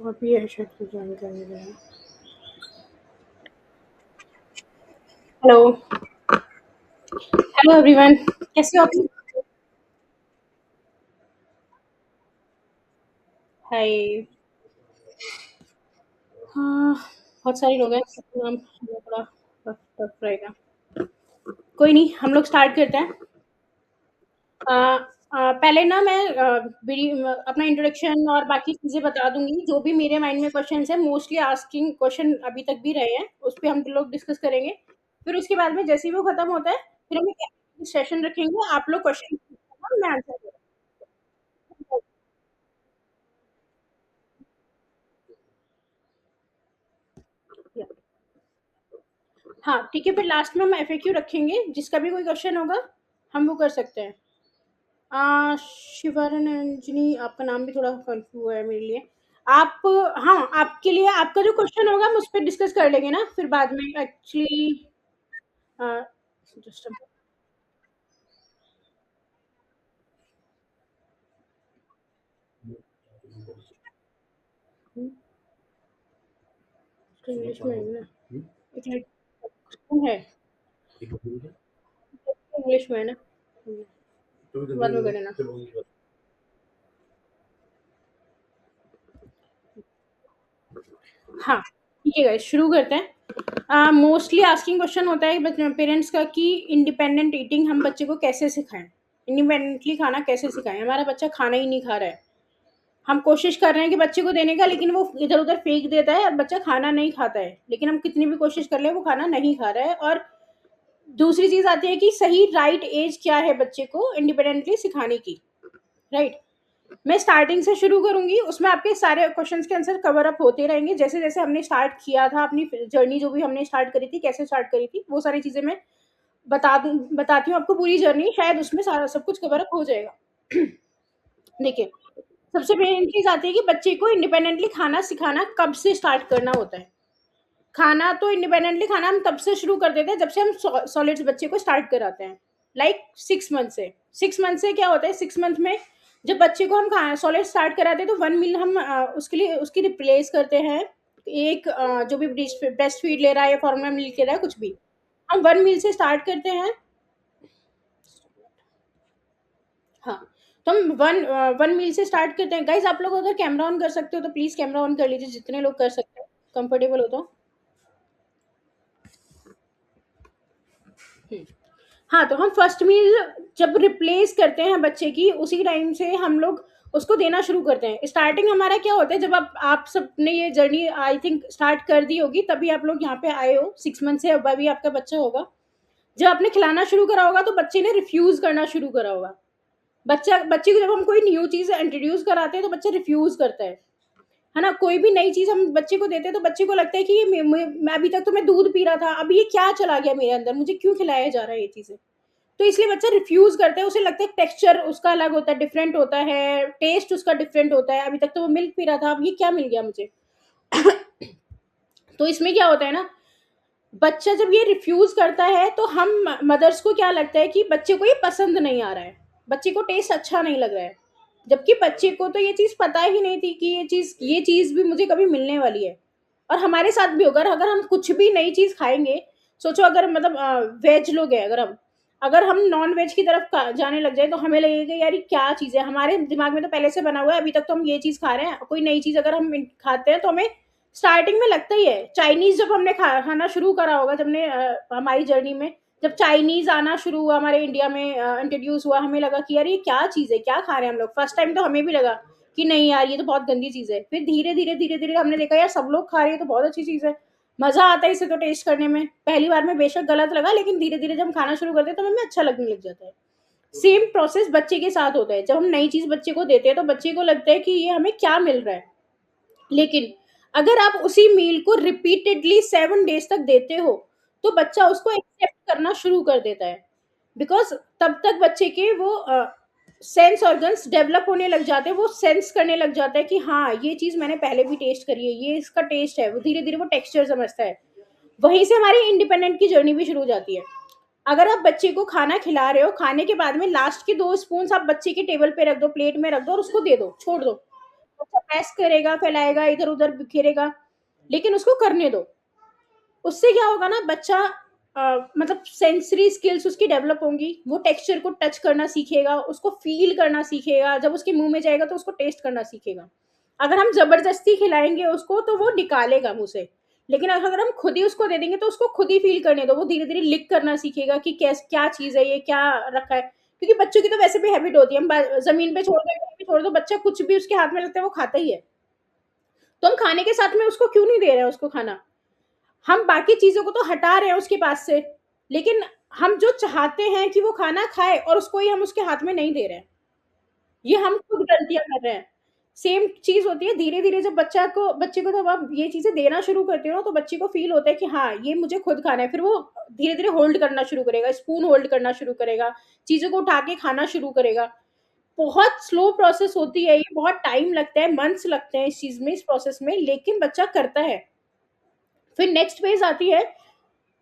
और भी अर्शद की जानकारी दें। हेलो। Hello everyone. कैसे हो आप? हाय। हाँ, बहुत सारे लोग हैं, सबका नाम थोड़ा टफ टफ रहेगा। कोई नहीं, हम लोग स्टार्ट करते हैं। अ, पहले ना मैं अपना इंट्रोडक्शन और बाकी चीज़ें बता दूँगी, जो भी मेरे माइंड में क्वेश्चन्स हैं, मोस्टली आस्किंग क्वेश्चन अभी तक भी रहे हैं, उस पे हम लोग डिस्कस करेंगे। फिर उसके बाद में जैसे ही वो खत्म होता है, फिर हम एक सेशन रखेंगे, आप लोग क्वेश्चन पूछना, मैं आंसर करूँगी। हाँ, ठीक है, फिर लास्ट में हम एफएक्यू रखेंगे, जिसका भी कोई क्वेश्चन होगा, हम वो कर सकते हैं। शिवरन अंजनी, आपका नाम भी थोड़ा कन्फ्यूज है मेरे लिए। आप, हाँ, आपके लिए आपका जो क्वेश्चन होगा हम उस पे डिस्कस कर लेंगे ना, फिर बाद में एक्चुअली जस्ट इंग्लिश में है ना, एक मिनट है, इंग्लिश में है ना, बाद में कर लेना। हाँ, ठीक है गाइस, शुरू करते हैं। मोस्टली आस्किंग क्वेश्चन होता है पेरेंट्स का कि इंडिपेंडेंट ईटिंग हम बच्चे को कैसे सिखाएं, इंडिपेंडेंटली खाना कैसे सिखाएं। हमारा बच्चा खाना ही नहीं खा रहा है, हम कोशिश कर रहे हैं कि बच्चे को देने का, लेकिन वो इधर उधर फेंक देता है और बच्चा खाना नहीं खाता है, लेकिन हम कितनी भी कोशिश कर ले वो खाना नहीं खा रहा है। और दूसरी चीज आती है कि सही राइट एज क्या है बच्चे को इंडिपेंडेंटली सिखाने की, राइट। मैं स्टार्टिंग से शुरू करूंगी, उसमें आपके सारे क्वेश्चंस के आंसर कवर अप होते रहेंगे, जैसे जैसे हमने स्टार्ट किया था अपनी जर्नी, जो भी हमने स्टार्ट करी थी, कैसे स्टार्ट करी थी, वो सारी चीजें मैं बताती हूँ आपको, पूरी जर्नी, शायद उसमें सारा सब कुछ कवर अप हो जाएगा। देखिए, सबसे मेन चीज आती है कि बच्चे को इंडिपेंडेंटली खाना सिखाना कब से स्टार्ट करना होता है। खाना तो इंडिपेंडेंटली खाना हम तब से शुरू कर देते हैं जब से हम सॉलिड्स बच्चे को स्टार्ट कराते हैं, लाइक 6 मंथ से। 6 मंथ से क्या होता है, 6 मंथ में जब बच्चे को हम खाना सॉलिड स्टार्ट कराते हैं, तो 1 मील हम उसके लिए उसकी रिप्लेस करते हैं। एक जो भी ब्रेस्ट फीड ले रहा है या फॉर्मुला मिल्क ले रहा है, कुछ भी, हम 1 मील से स्टार्ट करते हैं। हाँ, तो हम वन 1 मील से स्टार्ट करते हैं। गाइज, आप लोग अगर कैमरा ऑन कर सकते हो तो प्लीज कैमरा ऑन कर लीजिए, जितने लोग कर सकते हैं, कंफर्टेबल हो तो। हम्म। हाँ, तो हम फर्स्ट मील जब रिप्लेस करते हैं बच्चे की, उसी टाइम से हम लोग उसको देना शुरू करते हैं। स्टार्टिंग हमारा क्या होता है, जब आप सबने ये जर्नी आई थिंक स्टार्ट कर दी होगी, तभी आप लोग यहाँ पे आए हो। 6 मंथ से अब अभी आपका बच्चा होगा, जब आपने खिलाना शुरू करा होगा तो बच्चे ने रिफ्यूज करना शुरू करा होगा। बच्चे को जब हम कोई न्यू चीज इंट्रोड्यूस कराते हैं तो बच्चा रिफ्यूज करता है ना। कोई भी नई चीज हम बच्चे को देते हैं तो बच्चे को लगता है कि ये मैं अभी तक तो मैं दूध पी रहा था, अभी ये क्या चला गया मेरे अंदर, मुझे क्यों खिलाया जा रहा है ये चीजें। तो इसलिए बच्चा रिफ्यूज करता है, उसे लगता है टेक्सचर उसका अलग होता है, डिफरेंट होता है, टेस्ट उसका डिफरेंट होता है, अभी तक तो वो मिल्क पी रहा था, अब ये क्या मिल गया मुझे। तो इसमें क्या होता है ना, बच्चा जब ये रिफ्यूज करता है तो हम मदर्स को क्या लगता है कि बच्चे को ये पसंद नहीं आ रहा है, बच्चे को टेस्ट अच्छा नहीं लग रहा है, जबकि बच्चे को तो ये चीज पता ही नहीं थी कि ये चीज भी मुझे कभी मिलने वाली है। और हमारे साथ भी होगा, अगर हम कुछ भी नई चीज खाएंगे, सोचो अगर मतलब वेज लोग हैं, अगर हम नॉन वेज की तरफ जाने लग जाए तो हमें लगेगा यार ये क्या चीज है, हमारे दिमाग में तो पहले से बना हुआ है, अभी तक तो हम ये चीज खा रहे हैं, कोई नई चीज अगर हम खाते हैं तो हमें स्टार्टिंग में लगता ही है। चाइनीज जब हमने खाना शुरू करा होगा, जब ने हमारी जर्नी में जब चाइनीज आना शुरू हुआ हमारे इंडिया में, इंट्रोड्यूस हुआ, हमें लगा कि यार ये क्या चीज है, क्या खा रहे हैं हम लोग। फर्स्ट टाइम तो हमें भी लगा कि नहीं यार ये तो बहुत गंदी चीज है, फिर धीरे धीरे धीरे धीरे हमने देखा यार सब लोग खा रहे हैं तो बहुत अच्छी चीज है, मजा आता है इसे तो टेस्ट करने में। पहली बार में बेशक गलत लगा, लेकिन धीरे धीरे जब हम खाना शुरू करते हैं तो हमें अच्छा लगने लग जाता है। सेम प्रोसेस बच्चे के साथ होता है, जब हम नई चीज बच्चे को देते हैं तो बच्चे को लगता है कि ये हमें क्या मिल रहा है। लेकिन अगर आप उसी मील को रिपीटेडली 7 डेज तक देते हो तो बच्चा उसको एक्सेप्ट करना शुरू कर देता है, बिकॉज तब तक बच्चे के वो सेंस ऑर्गन्स डेवलप होने लग जाते हैं, वो सेंस करने लग जाता है कि हाँ ये चीज मैंने पहले भी टेस्ट करी है, ये इसका टेस्ट है, वो धीरे धीरे वो टेक्सचर समझता है। वहीं से हमारी इंडिपेंडेंट की जर्नी भी शुरू हो जाती है। अगर आप बच्चे को खाना खिला रहे हो, खाने के बाद में लास्ट के 2 स्पून आप बच्चे के टेबल पे रख दो, प्लेट में रख दो और उसको दे दो, छोड़ दो, बच्चा प्रेस करेगा, फैलाएगा, इधर-उधर बिखेरेगा, लेकिन उसको करने दो। उससे क्या होगा ना, बच्चा मतलब सेंसरी स्किल्स उसकी डेवलप होंगी, वो टेक्सचर को टच करना सीखेगा, उसको फ़ील करना सीखेगा, जब उसके मुँह में जाएगा तो उसको टेस्ट करना सीखेगा। अगर हम ज़बरदस्ती खिलाएँगे उसको तो वो निकालेगा मुँह से, लेकिन अगर हम खुद ही उसको दे देंगे तो उसको खुद ही फ़ील करने दो, वो धीरे-धीरे लिक करना सीखेगा कि क्या चीज़ है ये, क्या रखा है। क्योंकि बच्चों की तो वैसे भी हैबिट होती है, हम ब ज़मीन पे छोड़ दो, कहीं भी छोड़ दो, बच्चा कुछ भी उसके हाथ में लगता है वो खाता ही है। तो हम खाने के साथ में उसको क्यों नहीं दे रहे हैं उसको खाना? हम बाकी चीज़ों को तो हटा रहे हैं उसके पास से, लेकिन हम जो चाहते हैं कि वो खाना खाए और उसको ही हम उसके हाथ में नहीं दे रहे हैं। ये हम खुद गलतियाँ कर रहे हैं। सेम चीज़ होती है धीरे-धीरे जब बच्चे को जब आप ये चीज़ें देना शुरू करते हो ना, तो बच्चे को फ़ील होता है कि हाँ, ये मुझे खुद खाना है। फिर वो धीरे-धीरे होल्ड करना शुरू करेगा, स्पून होल्ड करना शुरू करेगा, चीज़ों को उठा के खाना शुरू करेगा। बहुत स्लो प्रोसेस होती है ये, बहुत टाइम लगता है, मंथ्स लगते हैं इस चीज़ में, इस प्रोसेस में, लेकिन बच्चा करता है। फिर नेक्स्ट फेज़ आती है,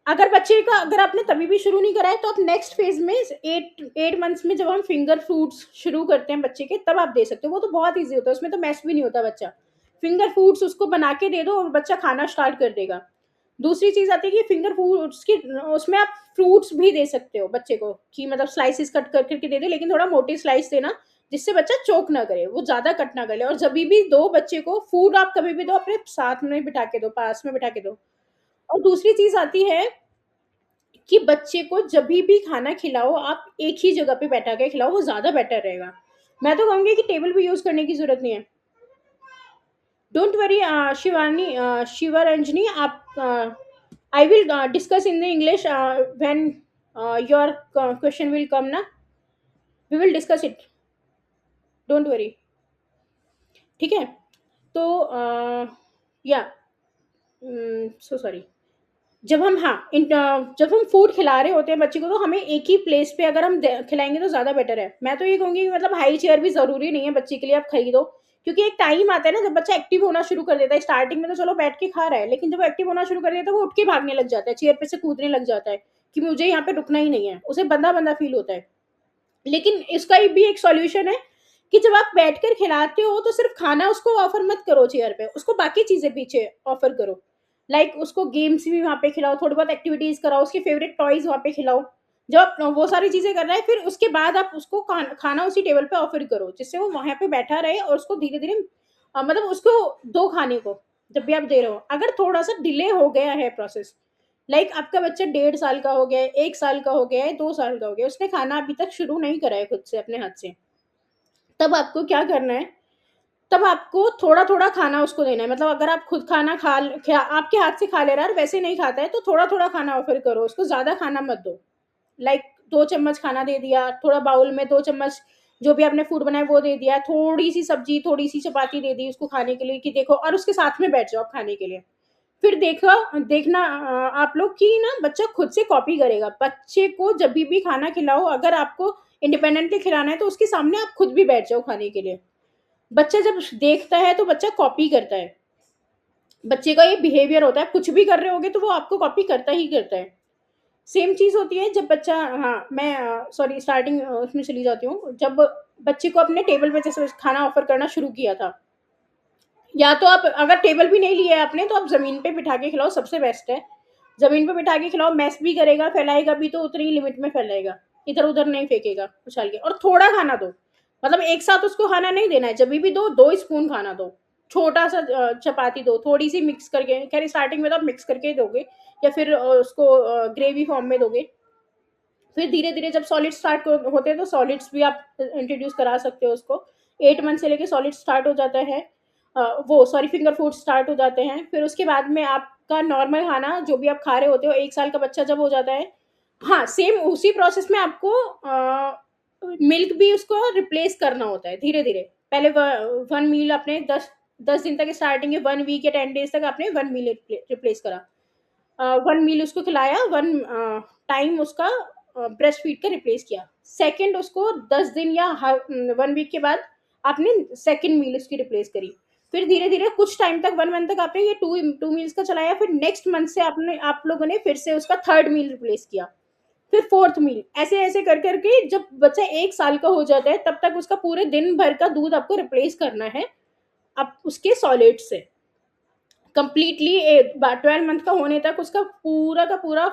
अगर आपने तभी भी शुरू नहीं करा है, तो आप नेक्स्ट फेज़ में 8 मंथ्स में जब हम फिंगर फूड्स शुरू करते हैं बच्चे के, तब आप दे सकते हो। वो तो बहुत ईज़ी होता है, उसमें तो मेस भी नहीं होता बच्चा। फिंगर फूड्स उसको बना के दे दो और बच्चा खाना स्टार्ट कर देगा। दूसरी चीज़ आती है कि फिंगर फूड्स की उसमें आप फ्रूट्स भी दे सकते हो बच्चे को, कि मतलब स्लाइसेस कट कर के दे दो, लेकिन थोड़ा मोटी स्लाइस देना, जिससे बच्चा चोक ना करे, वो ज़्यादा कट ना कर ले। और जभी भी दो बच्चे को फूड, आप कभी भी दो, अपने साथ में बिठा के दो, पास में बिठा के दो। और दूसरी चीज़ आती है कि बच्चे को जभी भी खाना खिलाओ, आप एक ही जगह पे बैठा के खिलाओ, वो ज़्यादा बेटर रहेगा। मैं तो कहूँगी कि टेबल भी यूज़ करने की ज़रूरत नहीं है। डोंट वरी शिवानी, शिवरंजनी, आप I will discuss in the English when your question will come na, we will discuss it, don't worry, ठीक है? तो या सो सॉरी, जब हम फूड खिला रहे होते हैं बच्चे को, तो हमें एक ही प्लेस पे अगर हम खिलाएंगे तो ज़्यादा बेटर है। मैं तो ये कहूँगी कि मतलब हाई चेयर भी ज़रूरी नहीं है बच्चे के लिए, आप खरीदो, क्योंकि एक टाइम आता है ना जब बच्चा एक्टिव होना शुरू कर देता है। स्टार्टिंग में तो चलो बैठ के खा रहा है, लेकिन जब वो एक्टिव होना शुरू कर देता है, वो उठ के भागने लग जाता है, चेयर पे से कूदने लग जाता है कि मुझे यहाँ पे रुकना ही नहीं है, उसे बंदा बंदा फील होता है। लेकिन इसका भी एक सॉल्यूशन है कि जब आप बैठकर खिलाते हो तो सिर्फ खाना उसको ऑफर मत करो चेयर पे, उसको बाकी चीजें पीछे ऑफर करो। लाइक उसको गेम्स भी वहाँ पे खिलाओ, थोड़ी बहुत एक्टिविटीज कराओ, उसके फेवरेट टॉयज वहाँ पे खिलाओ। जब आप वो सारी चीजें कर रहा है, फिर उसके बाद आप उसको खाना उसी टेबल पे ऑफर करो, जिससे वो वहाँ पे बैठा रहे और उसको धीरे धीरे मतलब उसको दो खाने को, जब भी आप दे रहे हो। अगर थोड़ा सा डिले हो गया है प्रोसेस, लाइक आपका बच्चा 1.5 साल का हो गया है, 1 साल का हो गया है, 2 साल का हो गया है, उसने खाना अभी तक शुरू नहीं करा है खुद से अपने हाथ से, तब आपको क्या करना है, तब आपको थोड़ा थोड़ा खाना उसको देना है। मतलब अगर आप खुद खाना आपके हाथ से खा ले रहा है और वैसे नहीं खाता है, तो थोड़ा थोड़ा खाना ऑफर करो उसको, ज्यादा खाना मत दो। लाइक 2 चम्मच खाना दे दिया, थोड़ा बाउल में 2 चम्मच जो भी आपने फूड बनाया वो दे दिया, थोड़ी सी सब्जी, थोड़ी सी चपाती दे दी उसको खाने के लिए, कि देखो, और उसके साथ में बैठ जाओ आप खाने के लिए। फिर देखना आप लोग कि ना बच्चा खुद से कॉपी करेगा। बच्चे को जब भी खाना खिलाओ, अगर आपको इंडिपेंडेंटली खिलाना है, तो उसके सामने आप खुद भी बैठ जाओ खाने के लिए। बच्चा जब देखता है तो बच्चा कॉपी करता है। बच्चे का ये बिहेवियर होता है, कुछ भी कर रहे होगे तो वो आपको कॉपी करता ही करता है। सेम चीज़ होती है जब बच्चा, हाँ, मैं सॉरी स्टार्टिंग उसमें चली जाती हूँ। जब बच्चे को अपने टेबल पे जैसे खाना ऑफर करना शुरू किया था, या तो आप अगर टेबल भी नहीं लिया है आपने, तो आप ज़मीन पे बिठा के खिलाओ, सबसे बेस्ट है। ज़मीन पे बिठा के खिलाओ, मैस भी करेगा, फैलाएगा भी तो उतनी ही लिमिट में फैलाएगा, इधर-उधर नहीं फेंकेगा उछाल के, और थोड़ा खाना दो। मतलब एक साथ उसको खाना नहीं देना है, जभी भी दो, 2 स्पून खाना दो। छोटा-सा चपाती दो, थोड़ी-सी मिक्स करके, खैर स्टार्टिंग में तो आप मिक्स करके ही दोगे, या फिर उसको ग्रेवी फॉर्म में दोगे। फिर धीरे-धीरे जब सॉलिड स्टार्ट होते हैं, तो सॉलिड्स भी आप इंट्रोड्यूस करा सकते हो उसको। 8 मंथ से लेके सॉलिड स्टार्ट हो जाता है। वो सॉरी फिंगर फूड स्टार्ट हो जाते हैं। फिर उसके बाद में आपका नॉर्मल खाना जो भी आप खा रहे होते हो, 1 साल का बच्चा जब हो जाता है, हाँ, सेम उसी प्रोसेस में आपको मिल्क भी उसको रिप्लेस करना होता है धीरे-धीरे। पहले 1 मील आपने 10 दिन तक, स्टार्टिंग में 1 वीक या 10 डेज़ तक आपने 1 मील रिप्लेस करा। 1 मील उसको खिलाया, 1 टाइम उसका ब्रेस्ट फीड का रिप्लेस किया। सेकंड उसको 10 दिन या 1 वीक के बाद आपने सेकंड मील उसकी रिप्लेस करी। फिर धीरे-धीरे कुछ टाइम तक, 1 मंथ तक आपने ये 2 मील्स का चलाया, फिर नेक्स्ट मंथ से आप लोगों ने फिर से उसका थर्ड मील रिप्लेस किया। फिर फोर्थ मील, ऐसे-ऐसे कर के जब बच्चा 1 साल का हो जाता है, तब तक उसका पूरे दिन भर का दूध आपको रिप्लेस करना है। अब उसके सॉलिड से कंप्लीटली 12 मंथ का होने तक उसका पूरा का पूरा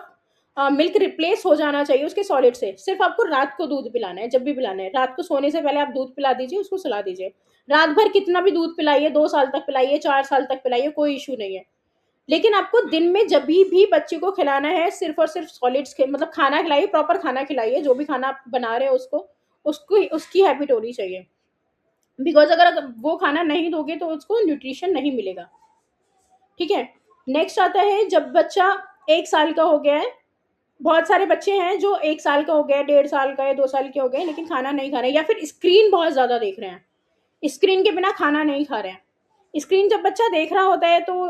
मिल्क रिप्लेस हो जाना चाहिए उसके सॉलिड से। सिर्फ आपको रात को दूध पिलाना है, जब भी पिलाना है रात को सोने से पहले आप दूध पिला दीजिए, उसको सुला दीजिए। रात भर कितना भी दूध पिलाइए, 2 साल तक पिलाइए, 4 साल तक पिलाइए, कोई इशू नहीं है। लेकिन आपको दिन में जब भी बच्चे को खिलाना है सिर्फ और सिर्फ सॉलिड्स मतलब खाना खिलाइए, प्रॉपर खाना खिलाइए, जो भी खाना आप बना रहे हो उसको उसकी हैबिट होनी चाहिए। बिकॉज अगर वो खाना नहीं दोगे तो उसको न्यूट्रिशन नहीं मिलेगा। ठीक है। नेक्स्ट आता है जब बच्चा 1 साल का हो गया है। बहुत सारे बच्चे हैं जो 1 साल का हो गया, 1.5 साल का है, 2 साल के हो गए, लेकिन खाना नहीं खा रहे, या फिर स्क्रीन बहुत ज्यादा देख रहे हैं, स्क्रीन के बिना खाना नहीं खा रहे हैं। स्क्रीन जब बच्चा देख रहा होता है तो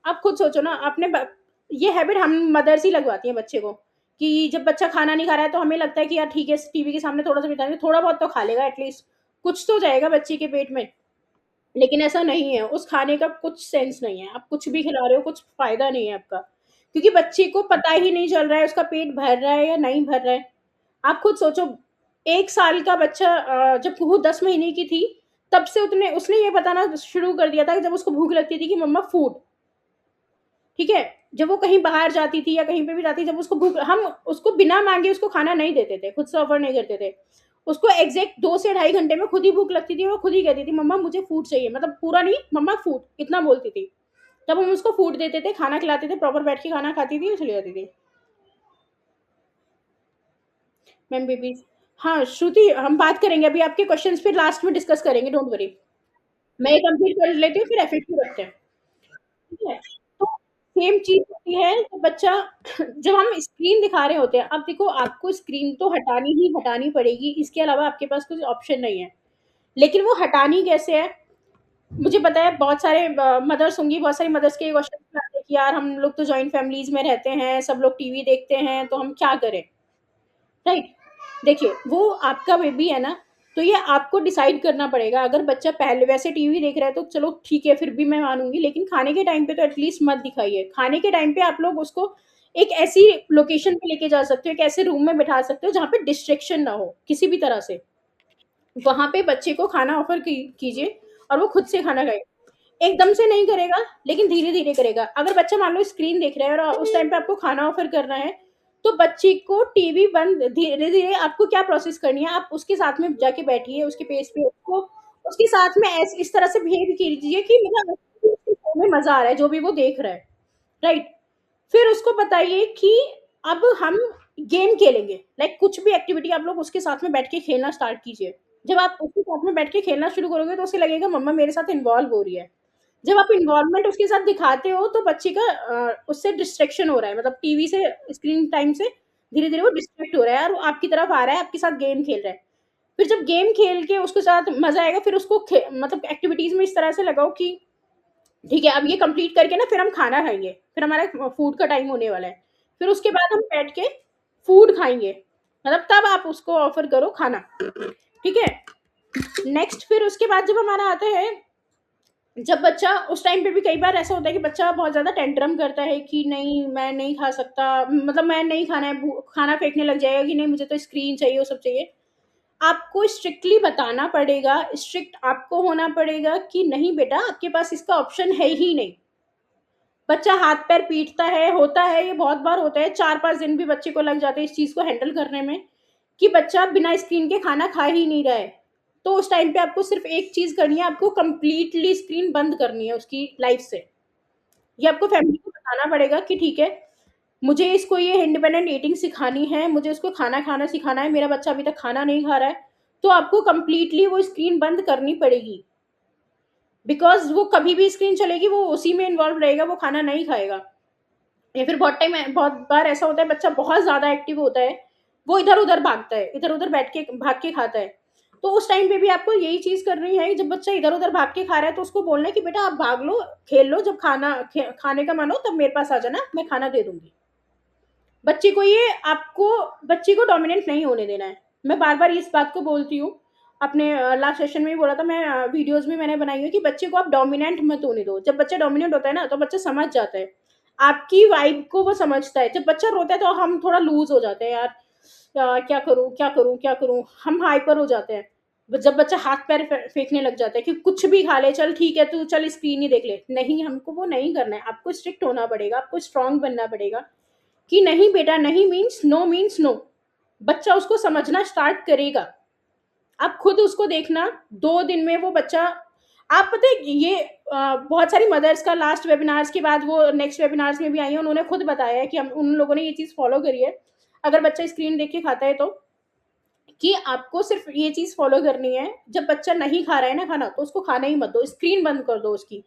आप खुद सोचो ना, ये हैबिट हम मदर्स ही लगवाती हैं बच्चे को, कि जब बच्चा खाना नहीं खा रहा है तो हमें लगता है कि यार ठीक है, टीवी के सामने थोड़ा सा बिता दें, थोड़ा बहुत तो खा लेगा, एटलीस्ट कुछ तो जाएगा बच्चे के पेट में। लेकिन ऐसा नहीं है, उस खाने का कुछ सेंस नहीं है, आप कुछ भी खिला रहे हो कुछ फायदा नहीं है आपका, क्योंकि बच्चे को पता ही नहीं चल रहा है उसका पेट भर रहा है या नहीं भर रहा है। आप खुद सोचो, 1 साल का बच्चा जब वो 10 महीने की थी तब से उतने उसने ये बताना शुरू कर दिया था कि जब उसको भूख लगती थी कि मम्मा फूड। ठीक है। जब वो कहीं बाहर जाती थी या कहीं पे भी जाती, जब उसको भूख, हम उसको बिना मांगे उसको खाना नहीं देते थे, खुद से ऑफर नहीं करते थे। उसको एग्जैक्ट 2 से ढाई घंटे में खुद ही भूख लगती थी, वो खुद ही कहती थी मम्मा मुझे फूड चाहिए, मतलब पूरा नहीं, मम्मा फूड इतना बोलती थी। तब हम उसको फूड देते थे, खाना खिलाते थे, प्रॉपर बैठ के खाना खाती थी और चली जाती थी। मैम बेबी, हाँ श्रुति, हम बात करेंगे अभी आपके क्वेश्चंस फिर लास्ट में डिस्कस करेंगे, डोंट वरी। मैं ये कंप्लीट कर लेती हूँ फिर एफएक्यू रखते हैं। ठीक है। तो सेम चीज होती है कि बच्चा जब हम स्क्रीन दिखा रहे होते हैं, अब देखो आपको स्क्रीन तो हटानी ही हटानी पड़ेगी, इसके अलावा आपके पास कुछ ऑप्शन नहीं है। लेकिन वो हटानी कैसे है? मुझे पता है बहुत सारे मदर्स होंगी, बहुत सारी मदर्स के क्वेश्चन आते हैं कि यार हम लोग तो जॉइंट फैमिलीज में रहते हैं, सब लोग टीवी देखते हैं, तो हम क्या करें? राइट। देखिए वो आपका बेबी है ना, तो ये आपको डिसाइड करना पड़ेगा। अगर बच्चा पहले वैसे टीवी देख रहा है तो चलो ठीक है, फिर भी मैं मानूंगी, लेकिन खाने के टाइम पे तो एटलीस्ट मत दिखाइए। खाने के टाइम पे आप लोग उसको एक ऐसी लोकेशन पे लेके जा सकते हो, एक ऐसे रूम में बिठा सकते हो जहाँ पे डिस्ट्रेक्शन ना हो किसी भी तरह से। वहां पे बच्चे को खाना ऑफर कीजिए और वो खुद से खाना खाए। एकदम से नहीं करेगा, लेकिन धीरे धीरे करेगा। अगर बच्चा मान लो स्क्रीन देख रहा है और उस टाइम पे आपको खाना ऑफर करना है, तो बच्चे को टीवी बंद, धीरे धीरे आपको क्या प्रोसेस करनी है, आप उसके साथ में जाके बैठिए, उसके पेज पे उसको उसके साथ में इस तरह से बिहेव कीजिए कि मतलब उसके शो में मजा आ रहा है जो भी वो देख रहा है। राइट। फिर उसको बताइए कि अब हम गेम खेलेंगे, लाइक कुछ भी एक्टिविटी आप लोग उसके साथ में बैठ के खेलना स्टार्ट कीजिए। जब आप उसके साथ में बैठ के खेलना शुरू करोगे तो उसे लगेगा मम्मा मेरे साथ इन्वॉल्व हो रही है। जब आप इन्वॉल्वमेंट उसके साथ दिखाते हो तो बच्चे का उससे डिस्ट्रैक्शन हो रहा है, मतलब टीवी से, स्क्रीन टाइम से धीरे धीरे वो डिस्ट्रैक्ट हो रहा है और आपकी तरफ आ रहा है, आपके साथ गेम खेल रहा है। फिर जब गेम खेल के उसके साथ मजा आएगा, फिर उसको मतलब एक्टिविटीज में इस तरह से लगाओ कि ठीक है, अब ये कंप्लीट करके ना फिर हम खाना खाएंगे, फिर हमारा फूड का टाइम होने वाला है, फिर उसके बाद हम बैठ के फूड खाएंगे, मतलब तब आप उसको ऑफर करो खाना। ठीक है। नेक्स्ट फिर उसके बाद जब हमारा आता है, जब बच्चा उस टाइम पे भी कई बार ऐसा होता है कि बच्चा बहुत ज़्यादा टेंट्रम करता है कि नहीं मैं नहीं खा सकता, मतलब मैं नहीं खाना है, खाना फेंकने लग जाएगा कि नहीं मुझे तो स्क्रीन चाहिए, वो सब चाहिए। आपको स्ट्रिक्टली बताना पड़ेगा, स्ट्रिक्ट आपको होना पड़ेगा कि नहीं बेटा आपके पास इसका ऑप्शन है ही नहीं। बच्चा हाथ पैर पीटता है, होता है, ये बहुत बार होता है, 4-5 दिन भी बच्चे को लग जाते हैं इस चीज़ को हैंडल करने में कि बच्चा बिना स्क्रीन के खाना खा ही नहीं रहा है। तो उस टाइम पे आपको सिर्फ एक चीज़ करनी है, आपको कंप्लीटली स्क्रीन बंद करनी है उसकी लाइफ से। ये आपको फैमिली को बताना पड़ेगा कि ठीक है, मुझे इसको ये इंडिपेंडेंट ईटिंग सिखानी है, मुझे उसको खाना खाना सिखाना है, मेरा बच्चा अभी तक खाना नहीं खा रहा है, तो आपको कंप्लीटली वो स्क्रीन बंद करनी पड़ेगी। बिकॉज़ वो कभी भी स्क्रीन चलेगी, वो उसी में इन्वॉल्व रहेगा, वो खाना नहीं खाएगा। या फिर बहुत बार ऐसा होता है बच्चा बहुत ज़्यादा एक्टिव होता है, वो इधर-उधर भागता है, इधर-उधर बैठ के भाग के खाता है। तो उस टाइम पे भी आपको यही चीज़ करनी है, जब बच्चा इधर-उधर भाग के खा रहा है तो उसको बोलना है कि बेटा आप भाग लो, खेल लो, जब खाने का मन हो तब मेरे पास आ जाना, मैं खाना दे दूँगी। बच्चे को ये आपको बच्चे को डोमिनेंट नहीं होने देना है। मैं बार-बार इस बात को बोलती हूँ, अपने लास्ट सेशन में भी बोला था, मैं वीडियोज़ भी मैंने बनाई है कि बच्चे को आप डोमिनेंट मत होने दो। जब बच्चा डोमिनेंट होता है ना, तो बच्चा समझ जाता है। आपकी वाइब को वो समझता है। जब बच्चा रोता है तो हम थोड़ा लूज़ हो जाते हैं, यार क्या करूँ, क्या करूँ, क्या करूँ? हम हाइपर हो जाते हैं। जब बच्चा हाथ पैर फेंकने लग जाता है कि कुछ भी खा ले, चल ठीक है तू चल स्क्रीन ही देख ले, नहीं, हमको वो नहीं करना है। आपको स्ट्रिक्ट होना पड़ेगा, आपको स्ट्रांग बनना पड़ेगा कि नहीं बेटा, नहीं मीन्स नो। बच्चा उसको समझना स्टार्ट करेगा। आप खुद उसको देखना, 2 दिन में वो बच्चा, आप पता है ये बहुत सारी मदर्स का लास्ट वेबिनार्स के बाद, वो नेक्स्ट वेबिनार्स में भी आई है, उन्होंने खुद बताया है कि हम उन लोगों ने ये चीज़ फॉलो करी है। अगर बच्चा स्क्रीन देख के खाता है तो, कि आपको सिर्फ ये चीज़ फॉलो करनी है, जब बच्चा नहीं खा रहा है ना खाना, तो उसको खाना ही मत दो, स्क्रीन बंद कर दो उसकी।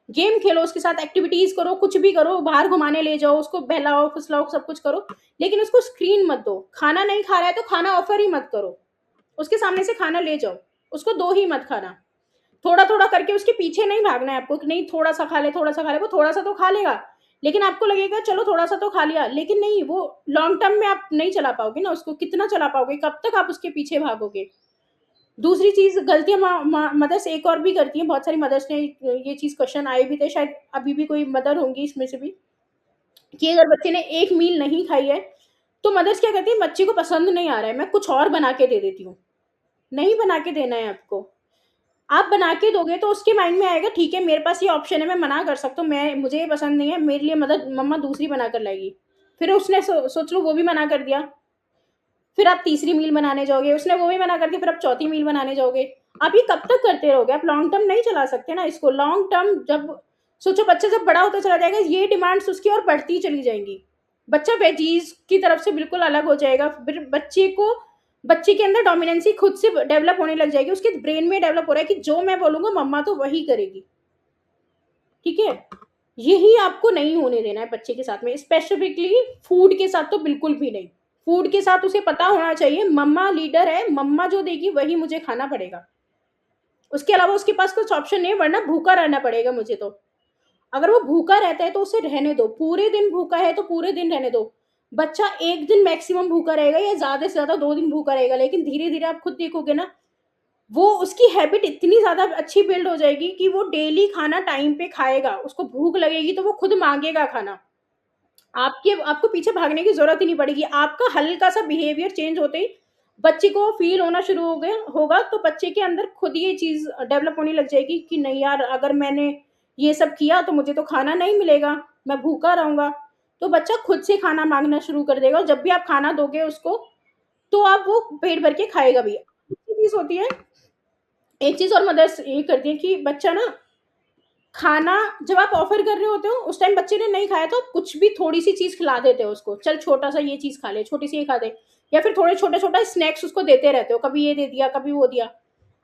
गेम खेलो उसके साथ, एक्टिविटीज करो, कुछ भी करो, बाहर घुमाने ले जाओ उसको, बहलाओ फुसलाओ, सब कुछ करो, लेकिन उसको स्क्रीन मत दो। खाना नहीं खा रहा है तो खाना ऑफर ही मत करो, उसके सामने से खाना ले जाओ, उसको दो ही मत खाना। थोड़ा थोड़ा करके उसके पीछे नहीं भागना है आपको कि नहीं थोड़ा सा खा ले, थोड़ा सा खा ले, वो थोड़ा सा तो खा लेगा, लेकिन आपको लगेगा चलो थोड़ा सा तो खा लिया, लेकिन नहीं, वो लॉन्ग टर्म में आप नहीं चला पाओगे ना उसको, कितना चला पाओगे, कब तक आप उसके पीछे भागोगे। दूसरी चीज गलतियां मदर्स एक और भी करती हैं, बहुत सारी मदर्स ने ये चीज क्वेश्चन आए भी थे, शायद अभी भी कोई मदर होंगी इसमें से भी, कि अगर बच्चे ने एक मील नहीं खाई है, तो मदर्स क्या करती है, बच्चे को पसंद नहीं आ रहा है, मैं कुछ और बना के दे देती हूँ। नहीं बना के देना है आपको, आप बना के दोगे तो उसके माइंड में आएगा ठीक है मेरे पास ये ऑप्शन है, मैं मना कर सकता हूँ, मैं मुझे ये पसंद नहीं है, मेरे लिए मदद मम्मा दूसरी बना कर लाएगी। फिर उसने सोच लो वो भी मना कर दिया, फिर आप तीसरी मील बनाने जाओगे, उसने वो भी मना कर दिया, फिर आप चौथी मील बनाने जाओगे। आप ये कब तक करते रहोगे, आप लॉन्ग टर्म नहीं चला सकते ना इसको। लॉन्ग टर्म जब सोचो, बच्चा जब बड़ा होता चला जाएगा, ये डिमांड्स उसकी और बढ़ती चली जाएंगी, बच्चा वेजीज की तरफ से बिल्कुल अलग हो जाएगा, फिर बच्चे के अंदर डोमिनेंसी खुद से डेवलप होने लग जाएगी, उसके ब्रेन में डेवलप हो रहा है कि जो मैं बोलूंगा मम्मा तो वही करेगी। ठीक है, यही आपको नहीं होने देना है बच्चे के साथ में, स्पेसिफिकली फूड के साथ तो बिल्कुल भी नहीं। फूड के साथ उसे पता होना चाहिए मम्मा लीडर है, मम्मा जो देगी वही मुझे खाना पड़ेगा, उसके अलावा उसके पास कुछ ऑप्शन नहीं है, वरना भूखा रहना पड़ेगा मुझे तो। अगर वो भूखा रहता है तो उसे रहने दो, पूरे दिन भूखा है तो पूरे दिन रहने दो। बच्चा एक दिन मैक्सिमम भूखा रहेगा या ज्यादा से ज्यादा 2 दिन भूखा रहेगा, लेकिन धीरे धीरे आप खुद देखोगे ना, वो उसकी हैबिट इतनी ज्यादा अच्छी बिल्ड हो जाएगी कि वो डेली खाना टाइम पे खाएगा, उसको भूख लगेगी तो वो खुद मांगेगा खाना, आपको पीछे भागने की जरूरत ही नहीं पड़ेगी। आपका हल्का सा बिहेवियर चेंज होते ही बच्चे को फील होना शुरू हो गया होगा, तो बच्चे के अंदर खुद ये चीज डेवलप होने लग जाएगी कि नहीं यार, अगर मैंने ये सब किया तो मुझे तो खाना नहीं मिलेगा, मैं भूखा रहूंगा। तो बच्चा खुद से खाना मांगना शुरू कर देगा, और जब भी आप खाना दोगे उसको, तो आप वो पेट भर के खाएगा भी। चीज होती है, एक चीज और मदर्स ये करती है कि बच्चा ना, खाना जब आप ऑफर कर रहे होते हो उस टाइम बच्चे ने नहीं खाया तो कुछ भी थोड़ी सी चीज खिला देते हो उसको, चल छोटा सा ये चीज खा ले, छोटी सी ये खा दे, या फिर थोड़े छोटे छोटा स्नैक्स उसको देते रहते हो, कभी ये दे दिया कभी वो दिया।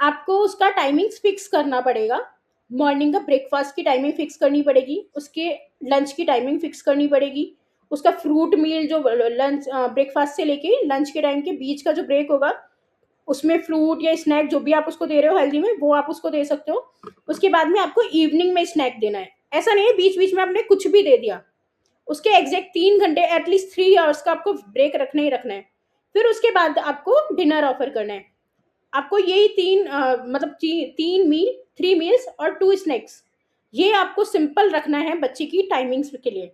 आपको उसका टाइमिंग्स फिक्स करना पड़ेगा, मॉर्निंग का ब्रेकफास्ट की टाइमिंग फिक्स करनी पड़ेगी, उसके लंच की टाइमिंग फिक्स करनी पड़ेगी, उसका फ्रूट मील जो लंच ब्रेकफास्ट से लेके लंच के टाइम के बीच का जो ब्रेक होगा, उसमें फ्रूट या स्नैक जो भी आप उसको दे रहे हो हेल्दी में, वो आप उसको दे सकते हो। उसके बाद में आपको इवनिंग में स्नैक देना है, ऐसा नहीं है बीच बीच में आपने कुछ भी दे दिया। उसके एग्जैक्ट 3 घंटे, एटलीस्ट 3 आवर्स का आपको ब्रेक रखना ही रखना है। फिर उसके बाद आपको डिनर ऑफर करना है। आपको यही मतलब 3 मील, 3 मील्स और 2 स्नैक्स, ये आपको सिंपल रखना है बच्चे की टाइमिंग्स के लिए।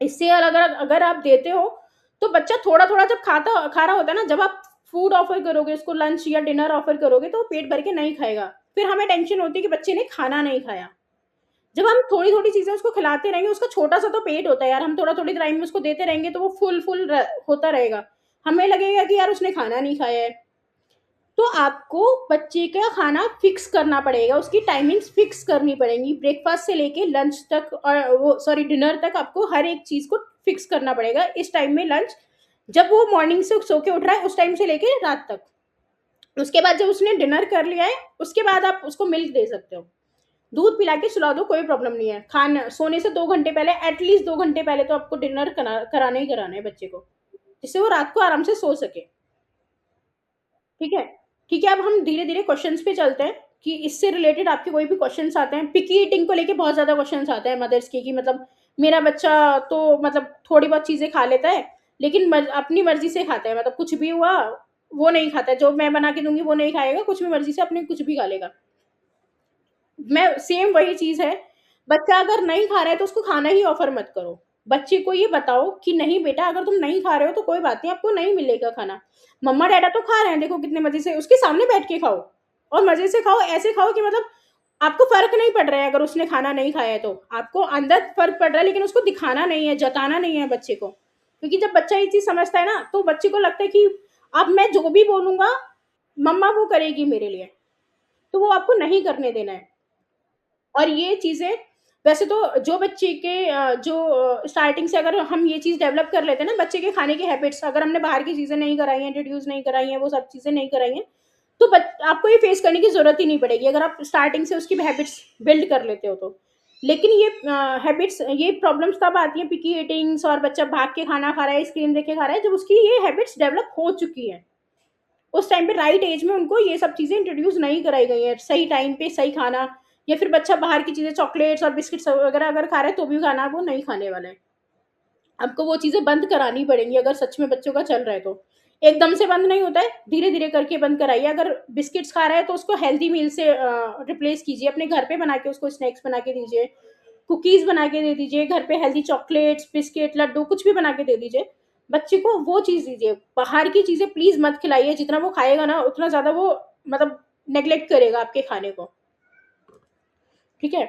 इससे अगर अगर आप देते हो तो बच्चा थोड़ा थोड़ा जब खा रहा होता है ना, जब आप फूड ऑफर करोगे उसको, लंच या डिनर ऑफर करोगे, तो पेट भर के नहीं खाएगा, फिर हमें टेंशन होती है कि बच्चे ने खाना नहीं खाया। जब हम थोड़ी थोड़ी चीजें उसको खिलाते रहेंगे, उसका छोटा सा तो पेट होता है यार, हम थोड़ा थोड़ी टाइम में उसको देते रहेंगे तो वो फुल फुल होता रहेगा, हमें लगेगा कि यार उसने खाना नहीं खाया है। तो आपको बच्चे का खाना फिक्स करना पड़ेगा, उसकी टाइमिंग्स फिक्स करनी पड़ेगी, ब्रेकफास्ट से लेके लंच तक, और वो सॉरी डिनर तक, आपको हर एक चीज को फिक्स करना पड़ेगा। इस टाइम में लंच, जब वो मॉर्निंग से सो के उठ रहा है उस टाइम से लेके रात तक, उसके बाद जब उसने डिनर कर लिया है उसके बाद आप उसको मिल्क दे सकते हो, दूध पिला के सुला दो, कोई प्रॉब्लम नहीं है। खाना सोने से 2 घंटे पहले, एटलीस्ट 2 घंटे पहले तो आपको डिनर कराना ही कराना है बच्चे को, जिससे वो रात को आराम से सो सके। ठीक है, ठीक है, अब हम धीरे धीरे क्वेश्चंस पे चलते हैं कि इससे रिलेटेड आपके कोई भी क्वेश्चंस आते हैं। पिकी ईटिंग को लेके बहुत ज्यादा क्वेश्चंस आते हैं मदर्स के, कि मतलब मेरा बच्चा तो मतलब थोड़ी बहुत चीजें खा लेता है, लेकिन अपनी मर्जी से खाता है, मतलब कुछ भी हुआ वो नहीं खाता है, जो मैं बना के दूंगी वो नहीं खाएगा, कुछ भी मर्जी से अपने कुछ भी खा लेगा। मैं सेम वही चीज है, बच्चा अगर नहीं खा रहा है तो उसको खाना ही ऑफर मत करो। बच्चे को ये बताओ कि नहीं बेटा, अगर तुम नहीं खा रहे हो तो कोई बात नहीं, आपको नहीं मिलेगा खाना। मम्मा डैडा तो खा रहे हैं, देखो कितने मजे से, उसके सामने बैठ के खाओ और मजे से खाओ, ऐसे खाओ कि मतलब आपको फर्क नहीं पड़ रहा है। अगर उसने खाना नहीं खाया है तो आपको अंदर फर्क पड़ रहा है, लेकिन उसको दिखाना नहीं है, जताना नहीं है बच्चे को, क्योंकि जब बच्चा ये चीज समझता है ना, तो बच्चे को लगता है कि अब मैं जो भी बोलूंगा मम्मा वो करेगी मेरे लिए, तो वो आपको नहीं करने देना है। और ये चीज़ें, वैसे तो जो बच्चे के जो स्टार्टिंग से अगर हम ये चीज़ डेवलप कर लेते हैं ना, बच्चे के खाने के हैबिट्स, अगर हमने बाहर की चीज़ें नहीं कराई हैं, इंट्रोड्यूस नहीं कराई हैं, वो सब चीज़ें नहीं कराई हैं, तो आपको ये फेस करने की ज़रूरत ही नहीं पड़ेगी, अगर आप स्टार्टिंग से उसकी हैबिट्स बिल्ड कर लेते हो तो। लेकिन ये हैबिट्स, ये प्रॉब्लम्स तब आती हैं, पिकी ईटिंग्स, और बच्चा भाग के खाना खा रहा है, स्क्रीन देख के खा रहा है, जब उसकी ये हैबिट्स डेवलप हो चुकी हैं। उस टाइम पे राइट एज में उनको ये सब चीज़ें इंट्रोड्यूस नहीं कराई गई हैं, सही टाइम पे सही खाना, या फिर बच्चा बाहर की चीज़ें चॉकलेट्स और बिस्किट्स वगैरह अगर खा रहा है तो भी खाना वो नहीं खाने वाला है। आपको वो चीज़ें बंद करानी पड़ेंगी अगर सच में बच्चों का चल रहा है तो। एकदम से बंद नहीं होता है, धीरे-धीरे करके बंद कराइए। अगर बिस्किट्स खा रहा है तो उसको हेल्दी मील से रिप्लेस कीजिए, अपने घर पे बना के उसको स्नैक्स बना के दीजिए, कुकीज़ बना के दे दीजिए, घर पे हेल्दी चॉकलेट्स, बिस्किट, लड्डू कुछ भी बना के दे दीजिए। बच्चे को वो चीज़ दीजिए, बाहर की चीज़ें प्लीज़ मत खिलाइए, जितना वो खाएगा ना उतना ज़्यादा वो मतलब नेग्लेक्ट करेगा आपके खाने को, ठीक है?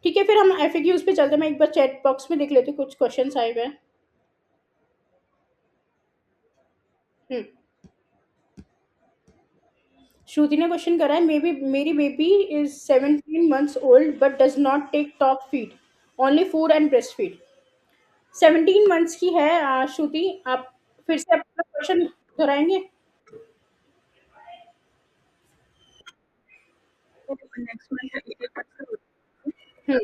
ठीक है, फिर हम एफएक्यूज़ पे चलते हैं, मैं एक बार चैट बॉक्स में देख लेती हूँ, कुछ क्वेश्चन्स आए हुए हैं। हुँ, श्रुति ने क्वेश्चन करा है, मे बी मेरी baby is 17 months old but does not take top feed, only food and breast feed. 17 months की है श्रुति, आप फिर से अपना क्वेश्चन दोहराएँगे? हुँ,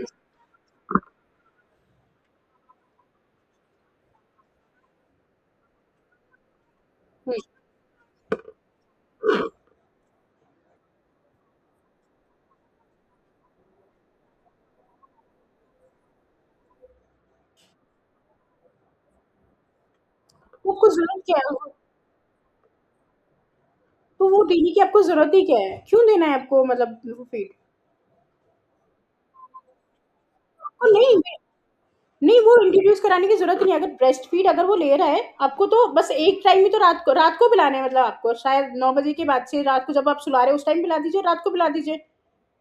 हुँ। तो आपको ज़रूरत क्या है? तो वो देने की आपको ज़रूरत ही क्या है? क्यों देना है आपको मतलब वो फीड? आपको नहीं नहीं, वो इंट्रोड्यूस कराने की ज़रूरत नहीं है। अगर ब्रेस्ट फीड अगर वो ले रहा है, आपको तो बस एक टाइम ही तो रात को पिलाना है, मतलब आपको शायद 9 बजे के बाद से रात को जब आप सुला रहे हो उस टाइम पिला दीजिए, रात को पिला दीजिए।